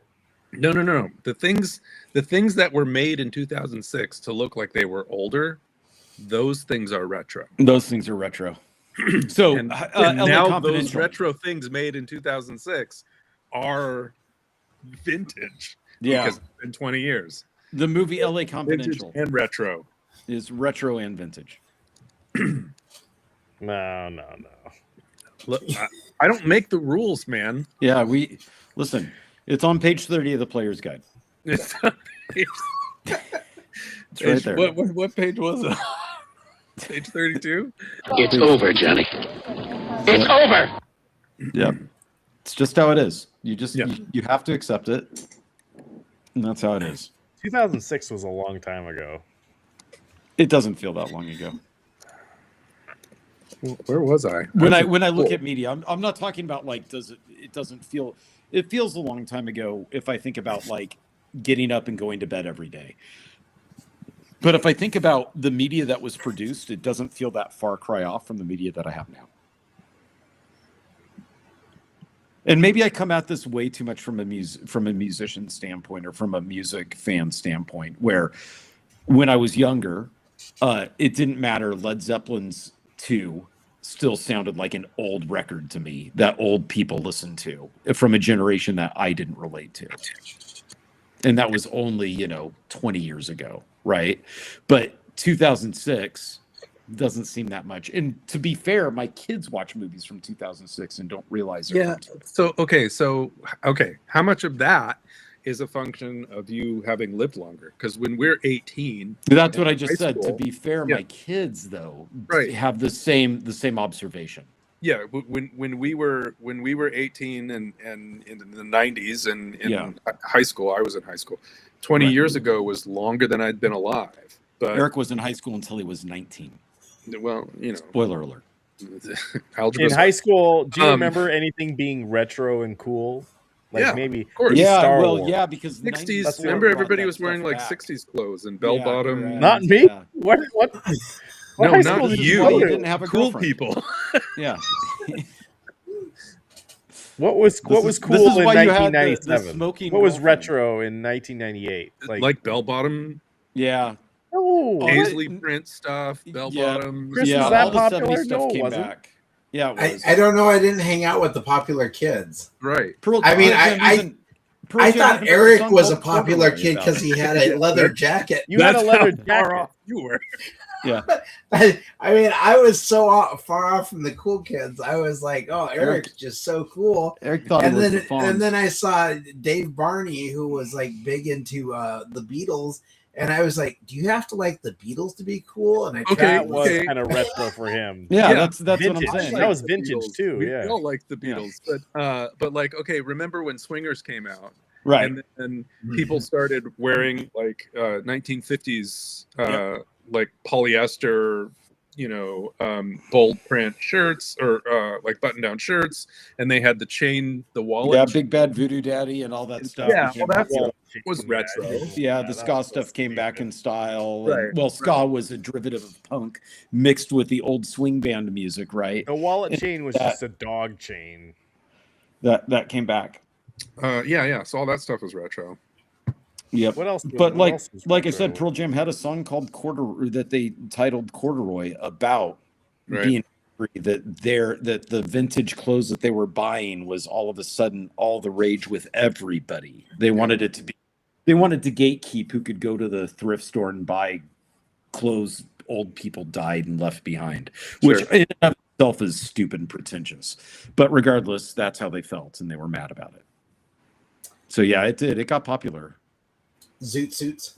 No. The things that were made in 2006 to look like they were older, those things are retro. Those things are retro. So And LA now those Confidential. retro things made in 2006 are vintage. Yeah. Because it's been 20 years. The movie LA Vintage Confidential and retro. is retro and vintage. No. Look, I don't make the rules, man. Yeah, listen. It's on page 30 of the player's guide. It's It's right there. What page was it? Page 32? It's over, Johnny. It's over. Yeah, it's just how it is. You just Yeah. you have to accept it, and that's how it is. 2006 was a long time ago. It doesn't feel that long ago. Where was I? When I look at media, I'm not talking about like it doesn't feel. It feels a long time ago if I think about like getting up and going to bed every day. But if I think about the media that was produced, it doesn't feel that far cry off from the media that I have now. And maybe I come at this way too much from a musician standpoint or from a music fan standpoint, where when I was younger, it didn't matter Led Zeppelin's 2 still sounded like an old record to me that old people listened to from a generation that I didn't relate to. And that was only, 20 years ago, right? But 2006 doesn't seem that much. And to be fair, my kids watch movies from 2006 and don't realize they're So how much of that is a function of you having lived longer? Because when we're 18, that's what I just said. School, to be fair, yeah. my kids though Right. have the same observation. Yeah, when we were 18 and in the 90s and in high school, I was in high school. 20 years ago was longer than I'd been alive. But Eric was in high school until he was 19. Well, Spoiler alert. In high school, do you remember anything being retro and cool? Like maybe of course. Yeah, Star well, Wars. yeah, because 60s. Remember, everybody was wearing like 60s clothes and bell bottom. Not me. Yeah. What? No, high not school did you. go to? You didn't have a Cool girlfriend. people. Yeah. What was cool this in is why you had the 1997? smoking What was girlfriend. retro in 1998? Like bell bottom, Yeah. oh, paisley print stuff, bell Yeah. bottoms. Chris, Yeah, was that all the popular? 70s stuff No, it came wasn't. back. Yeah, it was. I don't know. I didn't hang out with the popular kids. Right. I mean, I thought Eric was a popular kid because he had a leather jacket. You had a leather That's how far jacket. off you were. Yeah. I mean, I was so far off from the cool kids. I was like, "Oh, Eric's just so cool." Eric thought And it was then, the Fonz. and then I saw Dave Barney, who was like big into the Beatles, and I was like, "Do you have to like the Beatles to be cool?" And I Okay, That was okay. kind of retro for him. Yeah, Yeah. that's what Vintage. I'm saying. That was The vintage Beatles. too. We Yeah. all like the Beatles, but like, okay, remember when Swingers came out? Right. And then people started wearing like 1950s like polyester, bold print shirts or like button-down shirts, and they had the chain, the wallet. Yeah, Big Bad Voodoo Daddy and all that stuff. Yeah, became well, that's popular. was retro. Yeah, the that ska was stuff came back in style. Right, And, well, ska was a derivative of punk mixed with the old swing band music, right? The wallet chain was that- just a dog chain. That came back. Yeah. So all that stuff was retro. Yep. What else? But what else was like I retro? said, Pearl Jam had a song called that they titled Corduroy about Right. being angry that the vintage clothes that they were buying was all of a sudden all the rage with everybody. They wanted it to be. They wanted to gatekeep who could go to the thrift store and buy clothes old people died and left behind, which Sure. in and of itself is stupid and pretentious. But regardless, that's how they felt, and they were mad about it. So yeah, it did. It got popular. Zoot suits.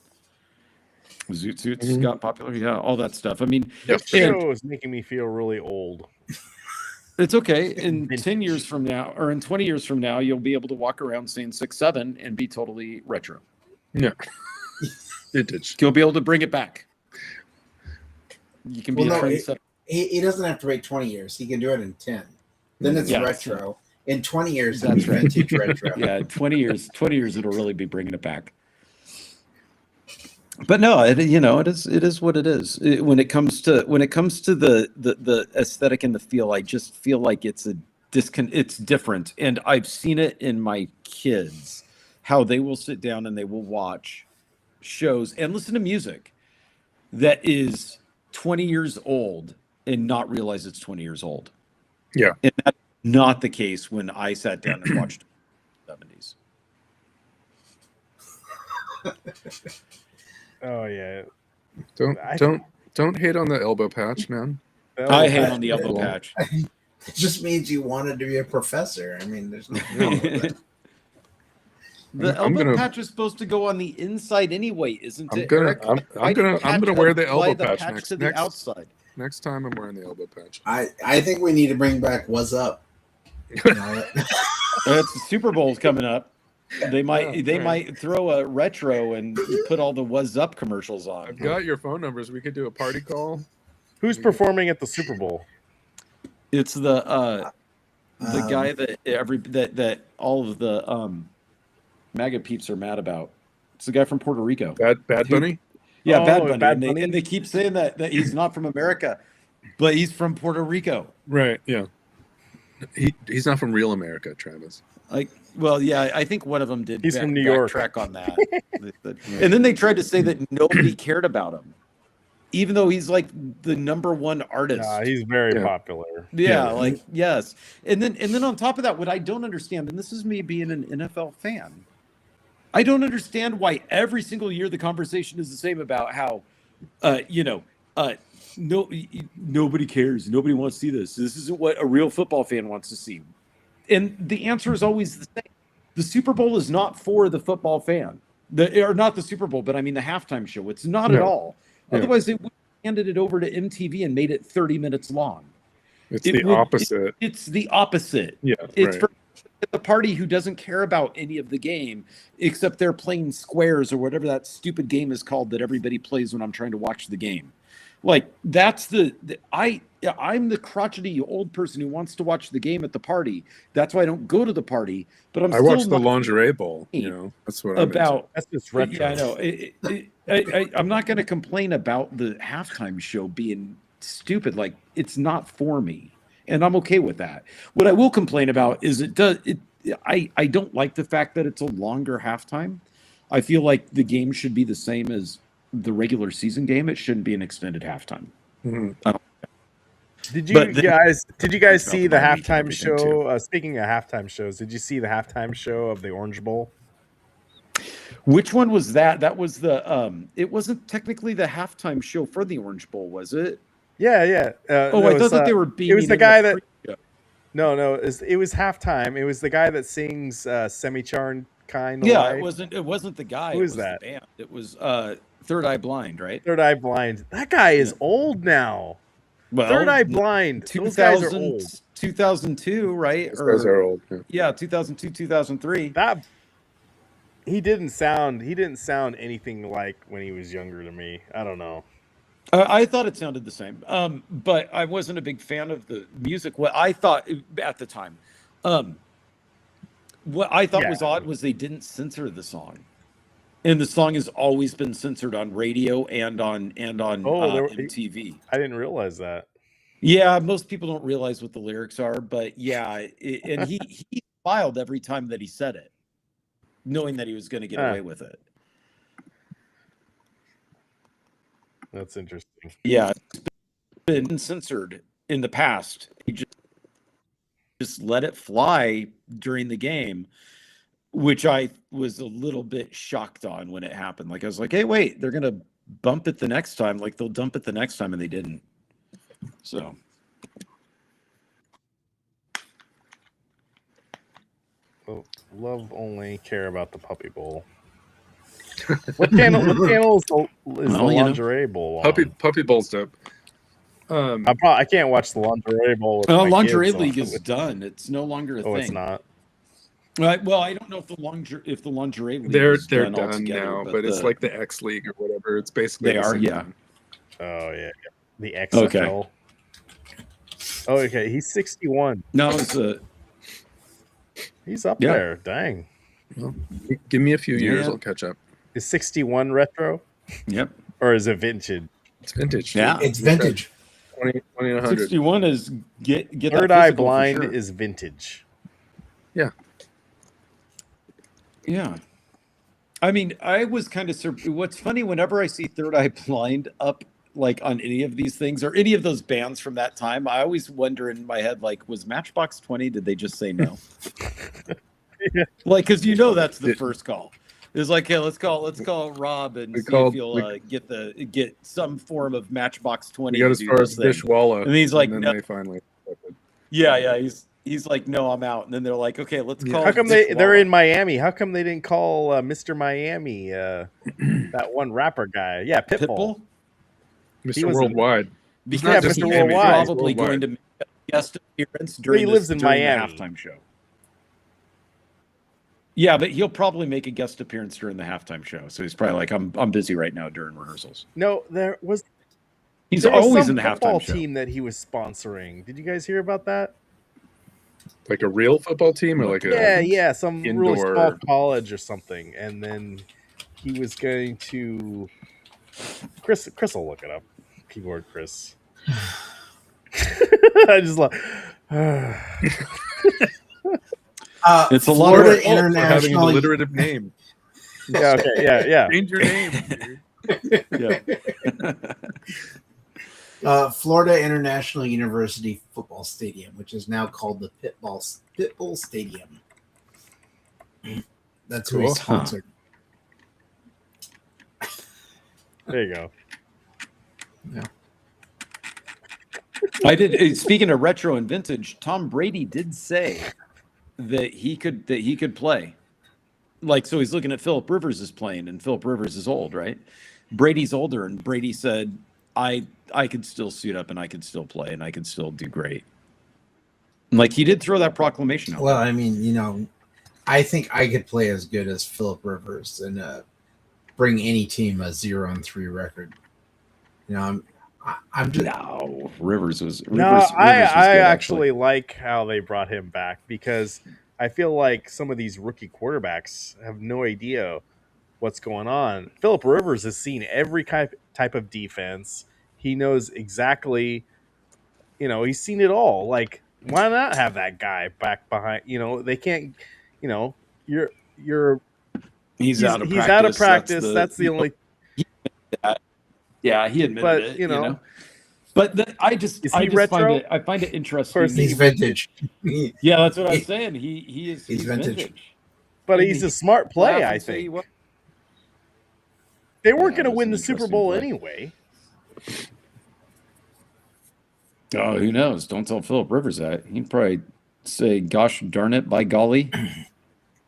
Zoot suits got popular. Yeah, all that stuff. I mean, This and show is making me feel really old. it's okay. In 10 years from now, or in 20 years from now, you'll be able to walk around saying 6'7" and be totally retro. Yeah. Vintage. You'll be able to bring it back. You can be Well, a no, trendsetter. He doesn't have to wait 20 years. He can do it in 10. Then it's Yeah. retro. In 20 years, it'll be That's right. vintage retro. Yeah, 20 years, it'll really be bringing it back. But no, it is what it is. When it comes to the aesthetic and the feel, I just feel like it's different. And I've seen it in my kids, how they will sit down and they will watch shows and listen to music that is 20 years old and not realize it's 20 years old. Yeah. And that's not the case when I sat down and watched the 70s. Oh yeah. Don't hate on the elbow patch, man. I hate on the elbow patch. It just means you wanted to be a professor. I mean, there's nothing wrong with it. The elbow patch is supposed to go on the inside anyway, isn't it? Eric? I'm gonna wear the elbow patch next to the outside. Next time I'm wearing the elbow patch. I think we need to bring back What's Up. You know, It's the Super Bowl's coming up. They might throw a retro and put all the "Was Up" commercials on. I've got your phone numbers. We could do a party call. Who's performing at the Super Bowl? It's the guy that all of the MAGA peeps are mad about. It's the guy from Puerto Rico. Bad Bunny. Yeah, Oh, Bad Bunny. Bad And Bunny? they keep saying that he's not from America, but he's from Puerto Rico. Right. Yeah. He's not from real America, Travis. I think one of them did. He's from New York. Track on that, and then they tried to say that nobody cared about him. even though he's like the #1 artist. He's very popular. Yeah, like yes. And then on top of that, what I don't understand, and this is me being an NFL fan, I don't understand why every single year the conversation is the same about how, nobody cares, nobody wants to see this. This isn't what a real football fan wants to see. And the answer is always the same. The Super Bowl is not for the football fan. Or not the Super Bowl, but I mean the halftime show. It's not at all. Otherwise, they would have handed it over to MTV and made it 30 minutes long. It's the opposite. It's the opposite. Yeah, it's for the party who doesn't care about any of the game except they're playing squares or whatever that stupid game is called that everybody plays when I'm trying to watch the game. Like that's I'm the crotchety old person who wants to watch the game at the party. That's why I don't go to the party. But I watched the lingerie bowl. That's what I'm about. That's just retro. Yeah, I know. I'm not going to complain about the halftime show being stupid. Like it's not for me, and I'm okay with that. What I will complain about is I don't like the fact that it's a longer halftime. I feel like the game should be the same as the regular season game. It shouldn't be an extended halftime. Mm-hmm. Did you guys see the halftime show? Speaking of halftime shows, did you see the halftime show of the Orange Bowl? Which one was that? That was the it wasn't technically the halftime show for the Orange Bowl, was it? Yeah. I thought that they were beaming. It was the guy that. No, it was halftime. It was the guy that sings "Semi-Charmed Kind." Yeah, it wasn't the guy. Who is that? The band. It was Third Eye Blind, right? Third Eye Blind. That guy is old now. Well, Third Eye Blind. Those guys are old. 2002, right? Those guys are old. Yeah, 2002, 2003. He didn't sound anything like when he was younger to me. I don't know. I thought it sounded the same, but I wasn't a big fan of the music. What I thought at the time, what I thought was odd was they didn't censor the song, and the song has always been censored on radio and on MTV. I didn't realize that. Yeah, most people don't realize what the lyrics are, but yeah, and he smiled every time that he said it, knowing that he was going to get away with it. That's interesting. Yeah, it's been censored in the past. He just let it fly during the game, which I was a little bit shocked on when it happened. Like I was like, hey, wait, they're gonna bump it the next time. Like they'll dump it the next time, and they didn't. So. Well, love only care about the Puppy Bowl. What channel is the Lingerie Bowl on? Puppy Bowl's dope. I can't watch the Lingerie Bowl. Lingerie League is done. It's no longer a thing. Oh, it's not. Well, I don't know if the Lingerie League they're done done now, but it's like the X League or whatever. It's basically they are, yeah. Oh yeah, the XFL. Okay. Oh, okay. He's 61. No, it's he's up there. Dang. Well, give me a few years, I'll catch up. Is 61 retro? Yep. Or is it vintage? It's vintage. Yeah, it's vintage. 20 and 100. 61 is get Third Eye Blind is vintage. Yeah. Yeah. I mean, I was kind of what's funny whenever I see Third Eye Blind up like on any of these things or any of those bands from that time, I always wonder in my head, like, was Matchbox 20? Did they just say no? Yeah. Like, because that's the first call. It's like, hey, let's call Rob and see if he'll get some form of Matchbox 20. We got as far as Dishwalla, and he's like, and then no. they finally. Yeah. He's like, no, I'm out. And then they're like, okay, let's call. How come they're in Miami? How come they didn't call Mr. Miami, that one rapper guy? Yeah, Pitbull. Mr. Worldwide. Because Mr. he's Worldwide. probably going to make a guest appearance during lives in Miami. the halftime show. Yeah, but he'll probably make a guest appearance during the halftime show. So he's probably like, I'm busy right now during rehearsals. No, He's always in the halftime show. Team that he was sponsoring. Did you guys hear about that? Like a real football team, or like some really small college or something. And then he was going to. Chris will look it up. Keyboard Chris. I just love. It's a Florida lot of International having an alliterative name. Yeah. Okay. Yeah. Change your name. Yeah. Florida International University Football Stadium, which is now called the Pitbull Stadium. That's who he's sponsored. There you go. Yeah. I did. Speaking of retro and vintage, Tom Brady did say that he could play. Like, so he's looking at Phillip Rivers is playing, and Phillip Rivers is old, right? Brady's older, and Brady said, I could still suit up and I could still play and I could still do great. Like, he did throw that proclamation out. Well, I mean, I think I could play as good as Phillip Rivers and bring any team a 0-3 record. I'm just Rivers was I actually like how they brought him back, because I feel like some of these rookie quarterbacks have no idea what's going on. Phillip Rivers has seen every type of defense. He knows exactly, he's seen it all. Like, why not have that guy back behind? They can't, he's out of practice. He's out of practice. That's the only. Yeah, he admitted it. But I find it interesting. He's vintage. Yeah, that's what I'm saying. He's vintage. But he's a smart play, I think. They weren't going to win the Super Bowl anyway. Oh, who knows? Don't tell Phillip Rivers that. He'd probably say, "Gosh darn it, by golly,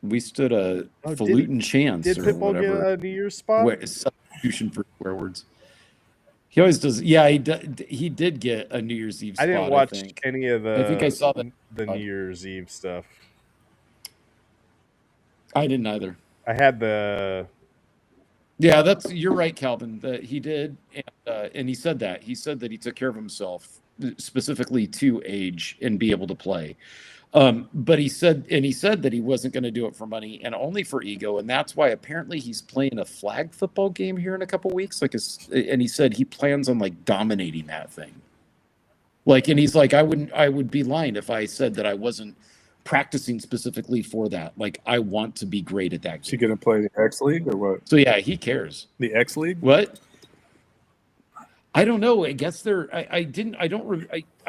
we stood a falutin chance." Did Pitbull get a New Year's spot? Substitution for swear words. He always does. Yeah, he did get a New Year's Eve spot. I didn't watch any of the. I think I saw the New Year's Eve stuff. I didn't either. I had the. Yeah, you're right, Calvin. That he did, and he said that he took care of himself specifically to age and be able to play. But he said that he wasn't going to do it for money and only for ego, and that's why apparently he's playing a flag football game here in a couple weeks. And he said he plans on dominating that thing. And he's like, I would be lying if I said that I wasn't practicing specifically for that. I want to be great at that game. Is he going to play the X League or what? So yeah, he cares. The X League? What? I don't know. I guess I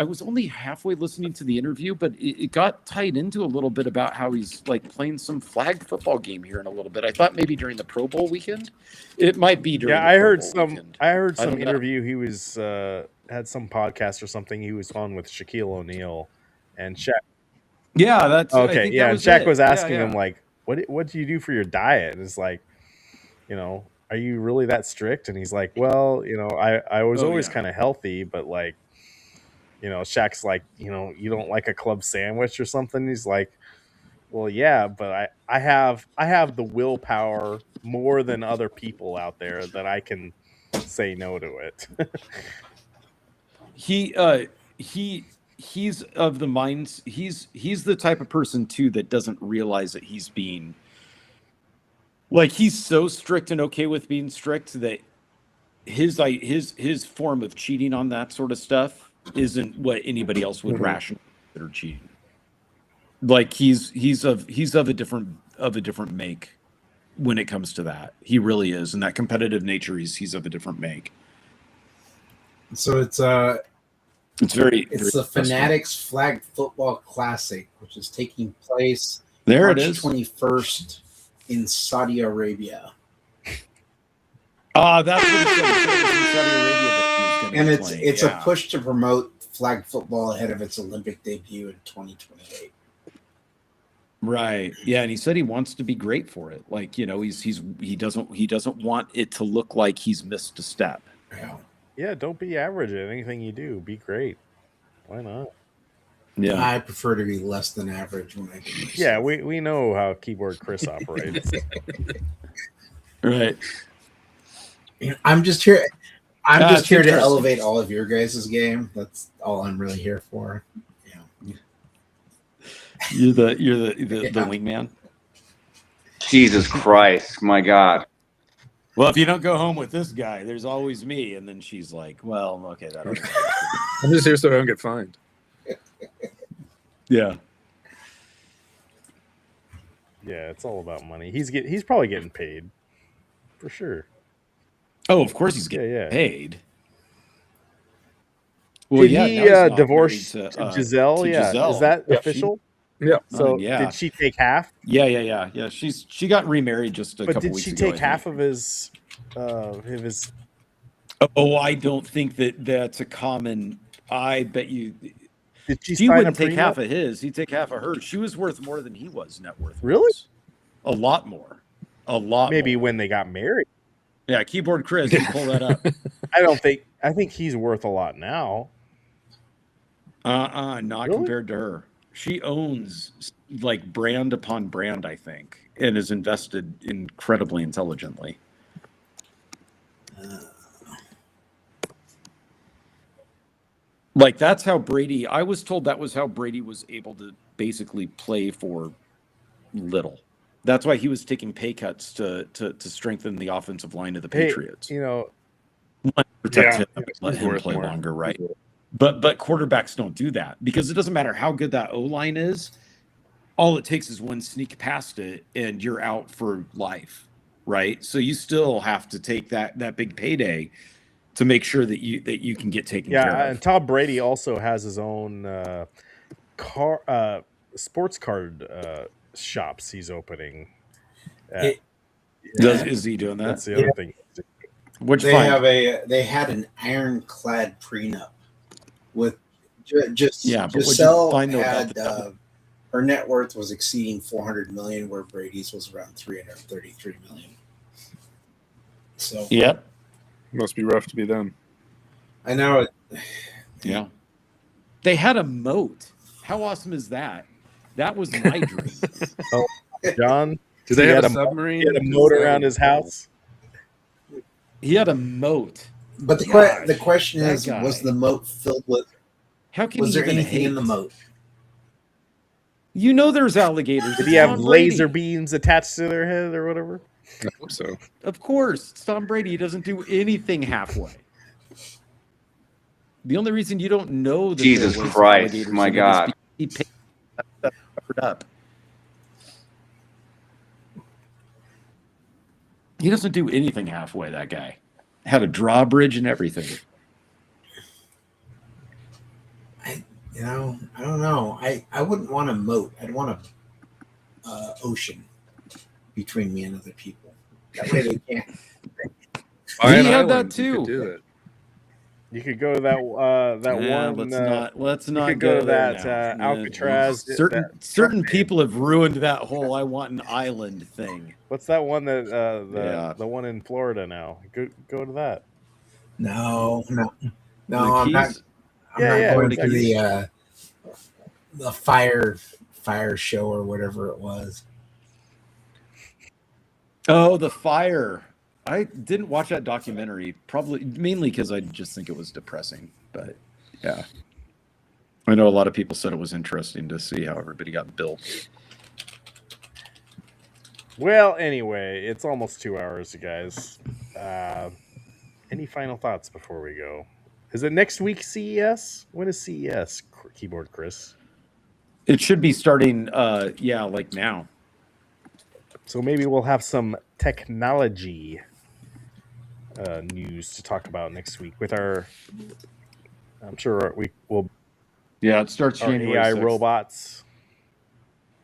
was only halfway listening to the interview, but it got tied into a little bit about how he's playing some flag football game here in a little bit. I thought maybe during the Pro Bowl weekend. It might be during. Yeah, I heard some interview. He was had some podcast or something he was on with Shaquille O'Neal and Shaq. Yeah, that's okay. Yeah, and Shaq was asking him what do you do for your diet? And it's like, are you really that strict? And he's like, well, I was always kind of healthy, but Shaq's like, you don't like a club sandwich or something? He's like, well, yeah, but I have the willpower more than other people out there that I can say no to it. He's of the minds. He's the type of person too that doesn't realize that he's being he's so strict and okay with being strict that his form of cheating on that sort of stuff isn't what anybody else would rationally consider cheating. He's of a different make when it comes to that. He really is, and that competitive nature. He's of a different make. So it's the Fanatics Flag Football Classic, which is taking place March 21st in Saudi Arabia. That's what it's Saudi Arabia. And it's a push to promote flag football ahead of its Olympic debut in 2028. Right. Yeah, and he said he wants to be great for it. He doesn't want it to look like he's missed a step. Yeah, don't be average at anything you do. Be great. Why not? Yeah, I prefer to be less than average when I do this. Yeah, we know how Keyboard Chris operates. Right. I'm just here. I'm just here to elevate all of your guys' game. That's all I'm really here for. You're the wingman. Jesus Christ, my God. Well, if you don't go home with this guy, there's always me. And then she's like, well, okay, that. I'm just here so I don't get fined. Yeah. Yeah, it's all about money. He's probably getting paid. For sure. Oh, of course he's getting paid. Well, Did yeah, he now he's not divorce married Giselle? to Yeah, Giselle. is that Yeah. official? Yeah. So Yeah. did she take half? Yeah. She got remarried just a But couple did weeks she ago. take half of his? Oh, I don't think that's a common. I bet you. Did she She sign a wouldn't take prenup? half of his. He'd take half of hers. She was worth more than he was net worth. Really? A lot more. A lot. Maybe more. when they got married. Yeah, keyboard Chris, you pull that up. I think he's worth a lot now. Not Really? compared to her. She owns like brand upon brand, I think, and is invested incredibly intelligently. Like that's how Brady. I was told that was how Brady was able to basically play for little. That's why he was taking pay cuts to strengthen the offensive line of the Patriots. You know, protect him, he's let him worth play more. longer, right? But quarterbacks don't do that because it doesn't matter how good that O line is. All it takes is one sneak past it, and you're out for life, right? So you still have to take that big payday to make sure that you can get taken care of. And Tom Brady also has his own sports card shops he's opening. Is he doing that? That's the other thing. They had an ironclad prenup with Giselle had her net worth was exceeding 400 million, where Brady's was around 333 million. So yep, must be rough to be them. I know it. Yeah, they had a moat. How awesome is that? That was my dream. Oh, John, did they have a submarine? He had a moat around his house. He had a moat. But the question is, was the moat filled with? How can was there anything in the moat? You know, there's alligators. Did he have laser beams attached to their head or whatever? I hope so. Of course, Tom Brady doesn't do anything halfway. The only reason you don't know that Jesus Christ, my God, he paid that covered up. He doesn't do anything halfway. That guy had a drawbridge and everything. I don't know. I wouldn't want a moat. I'd want a ocean between me and other people. That way they can't. He had that too. You could go to that one. Let's not go to that Alcatraz. Certain people have ruined that whole "I want an island" thing. What's that one the one in Florida now? Go to that. No, I'm not. I'm not going to the fire show or whatever it was. Oh, the fire. I didn't watch that documentary, probably mainly because I just think it was depressing. But yeah, I know a lot of people said it was interesting to see how everybody got built. Well, anyway, it's almost 2 hours, you guys. Any final thoughts before we go? Is it next week CES? When is CES, Keyboard Chris? It should be starting, like now. So maybe we'll have some technology news to talk about next week with our. I'm sure we will. Yeah, it starts January AI 6th. robots.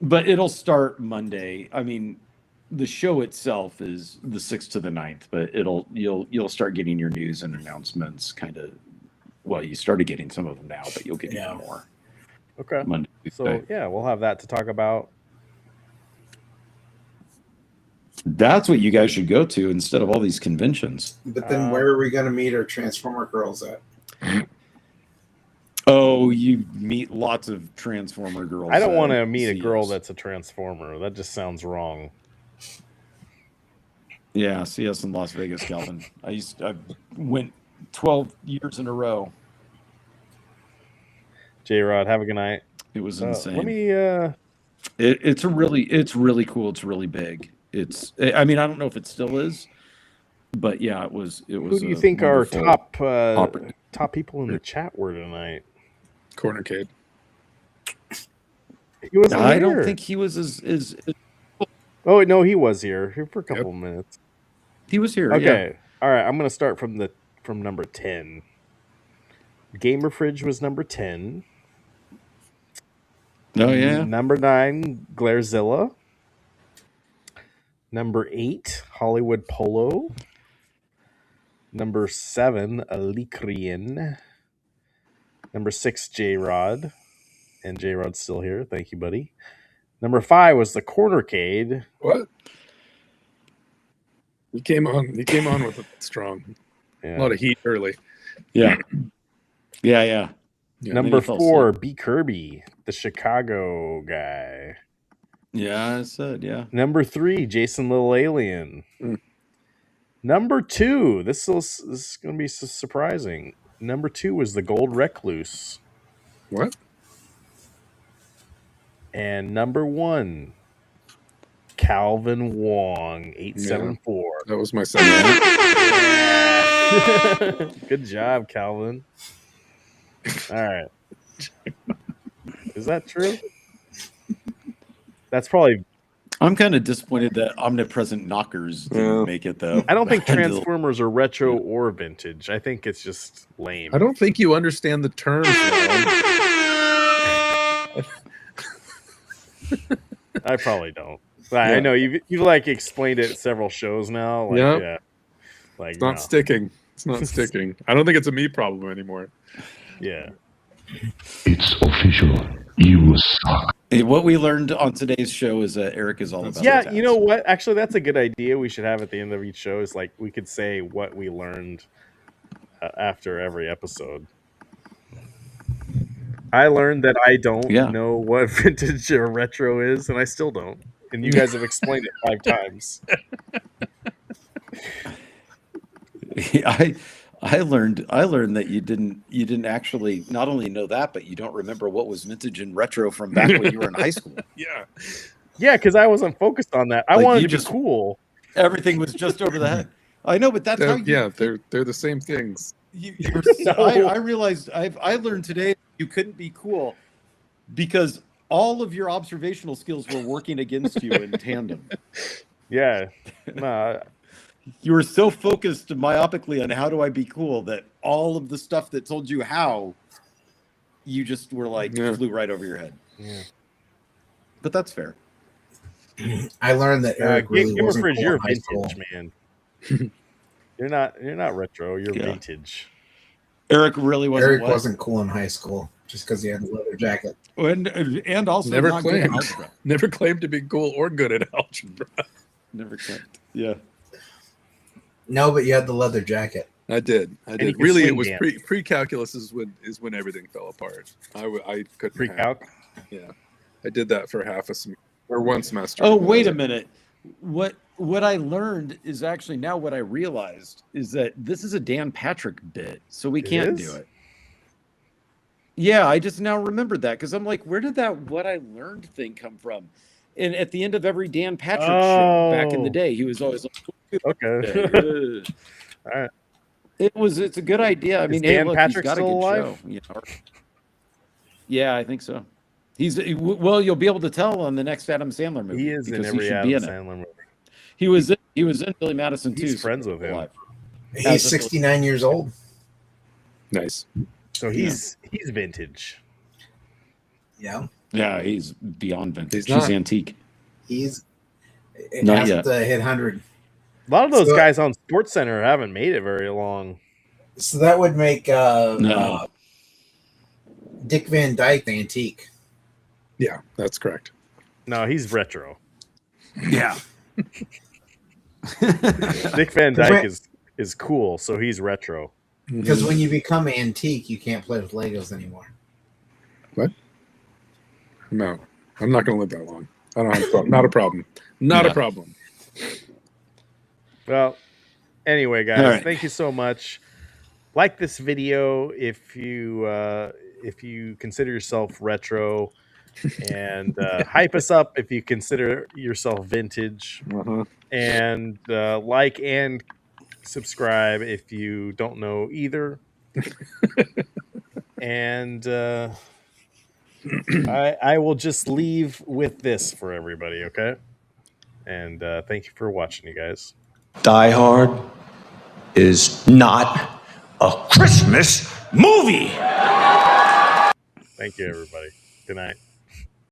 But it'll start Monday. I mean, the show itself is the 6th to the 9th, but you'll start getting your news and announcements kind of. Well, you started getting some of them now, but you'll get even more. Okay. Monday. So yeah, we'll have that to talk about. That's what you guys should go to instead of all these conventions. But then where are we going to meet our Transformer girls at? Oh, you meet lots of Transformer girls. I don't want to meet a girl that's a Transformer. That just sounds wrong. Yeah, CS in Las Vegas, Calvin. I went 12 years in a row. J-Rod, have a good night. It was insane. Let me. It's really cool. It's really big. I mean, I don't know if it still is, but yeah, it was. Who do you think our top people in the chat were tonight? Corner Kid. He was. I don't think he was as. Oh no, he was here for a couple of minutes. He was here. Okay, yeah. All right. I'm gonna start from number 10. Gamer Fridge was number 10. Oh yeah. Number 9, Glairzilla. Number 8, Hollywood Polo. Number 7, Alicrian. Number 6, J-Rod. And J-Rod's still here. Thank you, buddy. Number 5 was the Cornercade. What? He came on with it strong. Yeah. A lot of heat early. Yeah. Yeah. Number 4, B. Kirby, the Chicago guy. Yeah, I said, yeah. Number 3, Jason Little Alien. Number 2, this is going to be surprising. Number 2 was the Gold Recluse. What? And number 1, Calvin Wong, 874. Yeah, that was my second. Good job, Calvin. All right. Is that true? That's probably... I'm kind of disappointed that Omnipresent Knockers didn't make it, though. I don't think Transformers are retro or vintage. I think it's just lame. I don't think you understand the terms. I probably don't. I know you've like explained it several shows now. Like, yeah. Like it's not sticking. It's not sticking. I don't think it's a me problem anymore. Yeah. It's official. You suck. What we learned on today's show is that Eric is all about. Yeah, you know what? Actually, that's a good idea. We should have at the end of each show is like we could say what we learned after every episode. I learned that I don't know what vintage or retro is, and I still don't. And you guys have explained it 5 times. I learned that you didn't actually not only know that, but you don't remember what was vintage and retro from back when you were in high school. Yeah, because I wasn't focused on that. I wanted to be cool. Everything was just over the head. I know, but that's how you... Yeah, they're the same things. I realized I learned today you couldn't be cool because all of your observational skills were working against you in tandem. Yeah. Nah. You were so focused myopically on how do I be cool that all of the stuff that told you how, you just were like flew right over your head. Yeah. But that's fair. I learned that Eric really wasn't cool you're in high school. vintage, man. You're not retro. You're vintage. Eric really wasn't. Eric wasn't cool in high school just because he had a leather jacket. And also never claimed to be cool or good at algebra. Never claimed. Yeah. No, but you had the leather jacket. I did. Really, it was pre-calculus is when everything fell apart. I couldn't. Pre-calc. Yeah, I did that for half a semester or one semester. Oh, wait a minute. What I learned is actually now what I realized is that this is a Dan Patrick bit, so we can't do it. Yeah, I just now remembered that because I'm like, where did that what I learned thing come from? And at the end of every Dan Patrick show back in the day, he was always like, okay. All right. It's a good idea. I mean, Dan look, Patrick he's got a still good alive? show. You know? Yeah, I think so. You'll be able to tell on the next Adam Sandler movie. He is in every Adam Sandler movie. He was in Billy Madison too. He's friends with him. He's 69 years old. Nice. So he's vintage. Yeah. Yeah, he's beyond vintage. He's antique. He's not yet. To hit 100. A lot of those guys on SportsCenter haven't made it very long. So that would make Dick Van Dyke the antique. Yeah, that's correct. No, he's retro. Yeah. Dick Van Dyke is cool, so he's retro. Because when you become antique, you can't play with Legos anymore. What? No, I'm not going to live that long. I don't have a problem. Not a problem. Not a problem. Well, anyway, guys, thank you so much. Like this video if you consider yourself retro, and hype us up if you consider yourself vintage, and like and subscribe if you don't know either. And I will just leave with this for everybody, okay? And thank you for watching, you guys. Die Hard is not a Christmas movie. Thank you, everybody. Good night.